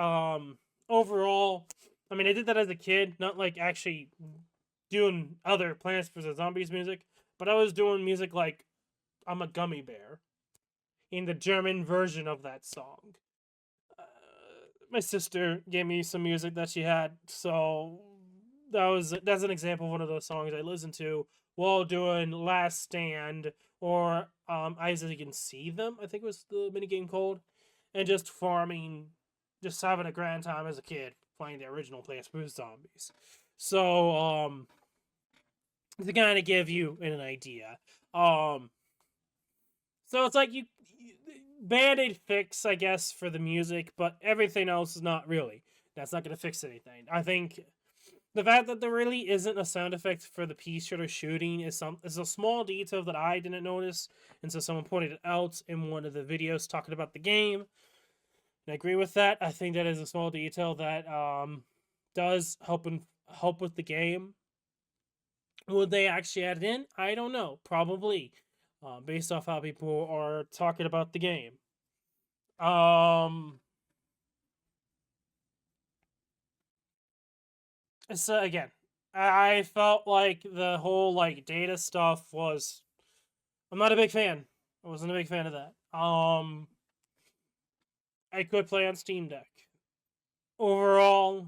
A: overall, I mean, I did that as a kid, not like actually doing other Plants vs Zombies music, but I was doing music like I'm a gummy bear in the German version of that song. My sister gave me some music that she had, so that's an example of one of those songs I listened to while doing Last Stand or Eyes As You Can See Them, I think was the minigame called, and just farming, just having a grand time as a kid playing the original Plants vs Zombies. So to kind of give you an idea, so it's like you Band-Aid fix, I guess, for the music, but everything else is not really. That's not going to fix anything. I think the fact that there really isn't a sound effect for the pea shooter shooting is a small detail that I didn't notice, and so someone pointed it out in one of the videos talking about the game. And I agree with that. I think that is a small detail that does help with the game. Would they actually add it in? I don't know. Probably. Based off how people are talking about the game. So again, I felt like the whole like data stuff was. I'm not a big fan. I wasn't a big fan of that. I could play on Steam Deck. Overall,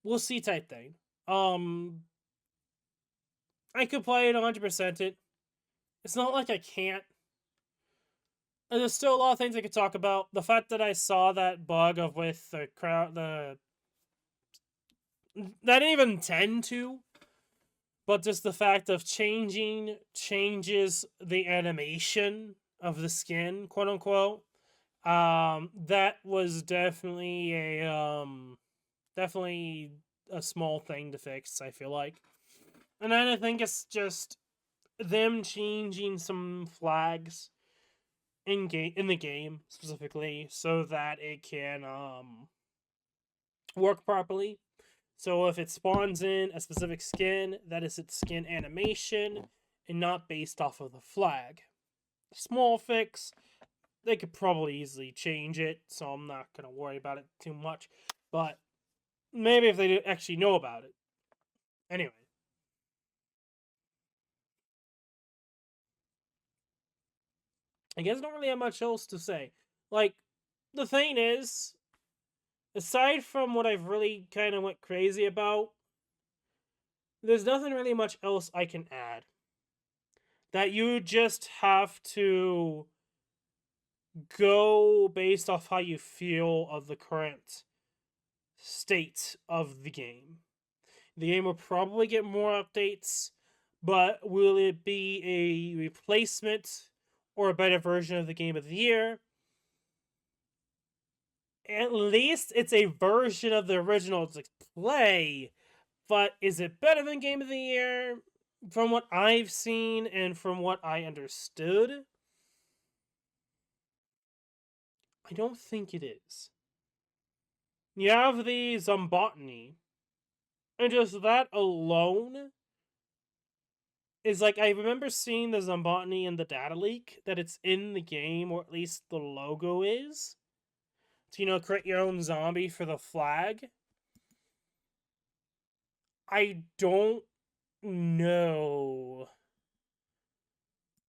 A: we'll see type thing. I could play it 100%. It's not like I can't. And there's still a lot of things I could talk about. The fact that I saw that bug of with the crowd, that I didn't even intend to, but just the fact of changes the animation of the skin, quote unquote. That was definitely a small thing to fix, I feel like. And then I think it's just them changing some flags in the game specifically so that it can work properly. So if it spawns in a specific skin, that is its skin animation and not based off of the flag. Small fix. They could probably easily change it, so I'm not going to worry about it too much. But maybe if they actually know about it. Anyway. I guess I don't really have much else to say. Like, the thing is, aside from what I've really kind of went crazy about, there's nothing really much else I can add. That you just have to go based off how you feel of the current state of the game. The game will probably get more updates, but will it be a replacement or a better version of the Game of the Year? At least it's a version of the original to play, but is it better than Game of the Year? From what I've seen and from what I understood, I don't think it is. You have the Zombotany, and just that alone is like, I remember seeing the Zombotany in the data leak, that it's in the game, or at least the logo is. To, create your own zombie for the flag. I don't know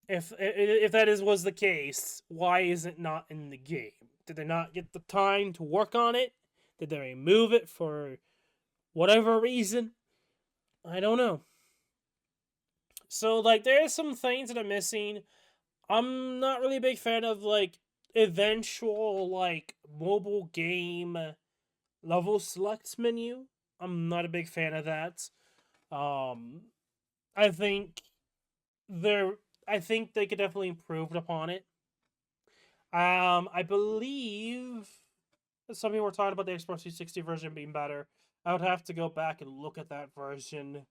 A: if that was the case. Why is it not in the game? Did they not get the time to work on it? Did they remove it for whatever reason? I don't know. So, like, there's some things that are missing. I'm not really a big fan of, like, eventual, like, mobile game level select menu. I'm not a big fan of that. I think they could definitely improve upon it. I believe some people were talking about the Xbox 360 version being better. I would have to go back and look at that version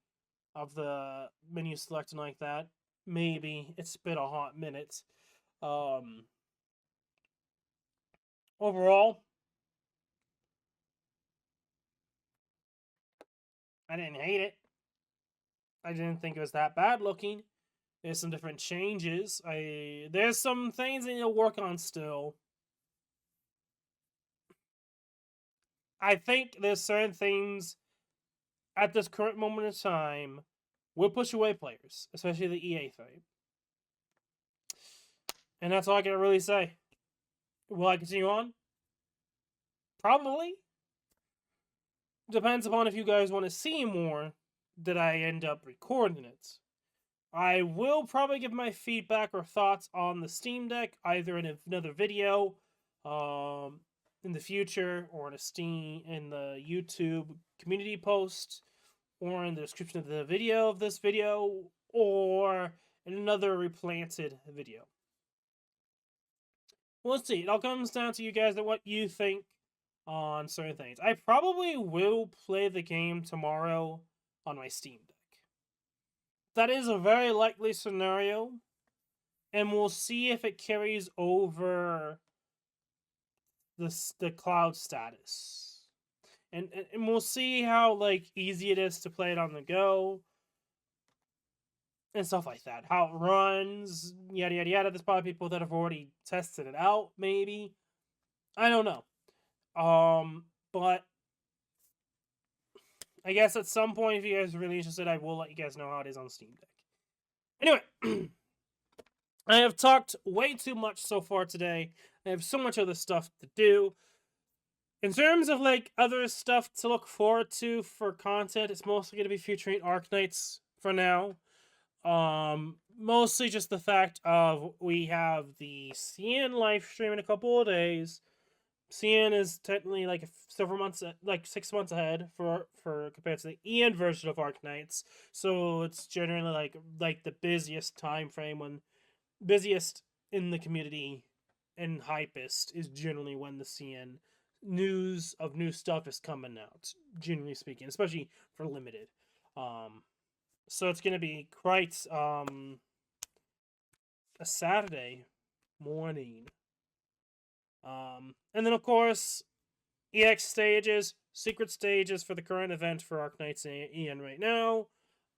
A: of the menu selecting like that. Maybe. It's been a hot minute. Overall, I didn't hate it. I didn't think it was that bad looking. There's some different changes. There's some things I need to work on still. I think there's certain things at this current moment in time will push away players, especially the EA thing. And that's all I can really say. Will I continue on? Probably. Depends upon if you guys want to see more that I end up recording it. I will probably give my feedback or thoughts on the Steam Deck either in another video in the future, or in the YouTube community post, or in the description of the video of this video, or in another Replanted video. We'll see. It all comes down to you guys and what you think on certain things. I probably will play the game tomorrow on my Steam Deck. That is a very likely scenario, and we'll see if it carries over the cloud status. And we'll see how easy it is to play it on the go and stuff like that. How it runs, yada yada yada. There's probably people that have already tested it out, maybe. I don't know. But I guess at some point, if you guys are really interested, I will let you guys know how it is on Steam Deck. Anyway, I have talked way too much so far today. I have so much other stuff to do. In terms of other stuff to look forward to for content, it's mostly going to be featuring Arknights for now. Mostly just the fact of we have the Siren live stream in a couple of days. Siren is technically several months, 6 months ahead for compared to the Ian version of Arknights. So it's generally the busiest time frame, when busiest in the community and hypest is generally when the Siren news of new stuff is coming out, generally speaking, especially for limited. So it's gonna be quite a Saturday morning. And then of course, EX stages, secret stages for the current event for Arknights and Ian right now,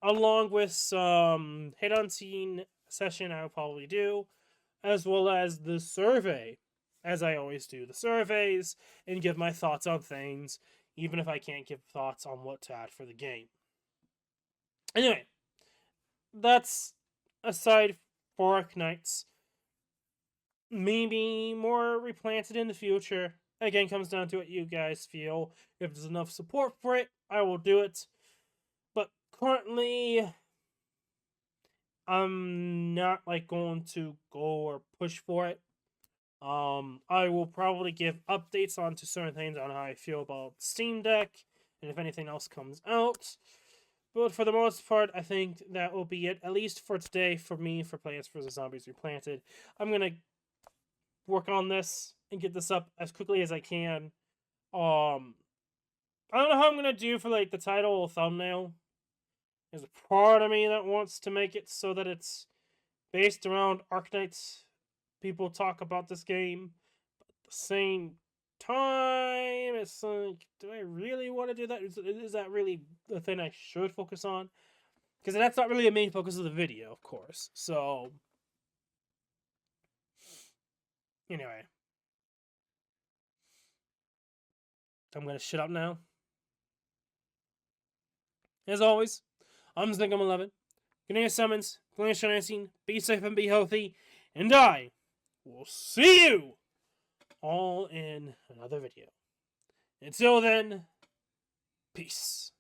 A: along with some head-on-scene session I'll probably do, as well as the survey, as I always do, the surveys, and give my thoughts on things, even if I can't give thoughts on what to add for the game. Anyway, that's aside for Arknights. Maybe more Replanted in the future. Again, comes down to what you guys feel. If there's enough support for it, I will do it. But currently, I'm not going to go or push for it. I will probably give updates onto certain things on how I feel about Steam Deck, and if anything else comes out. But for the most part, I think that will be it, at least for today, for me, for Plants vs. Zombies Replanted. I'm gonna work on this and get this up as quickly as I can. I don't know how I'm gonna do for the title or thumbnail. There's a part of me that wants to make it so that it's based around Arknights. People talk about this game, but at the same time, it's do I really want to do that? Is that really the thing I should focus on? Because that's not really the main focus of the video, of course. So, anyway. I'm going to shut up now. As always, I'm Snick'em11. Good night, Summons. Play Shining, be safe and be healthy. And I will see you all in another video. Until then, peace.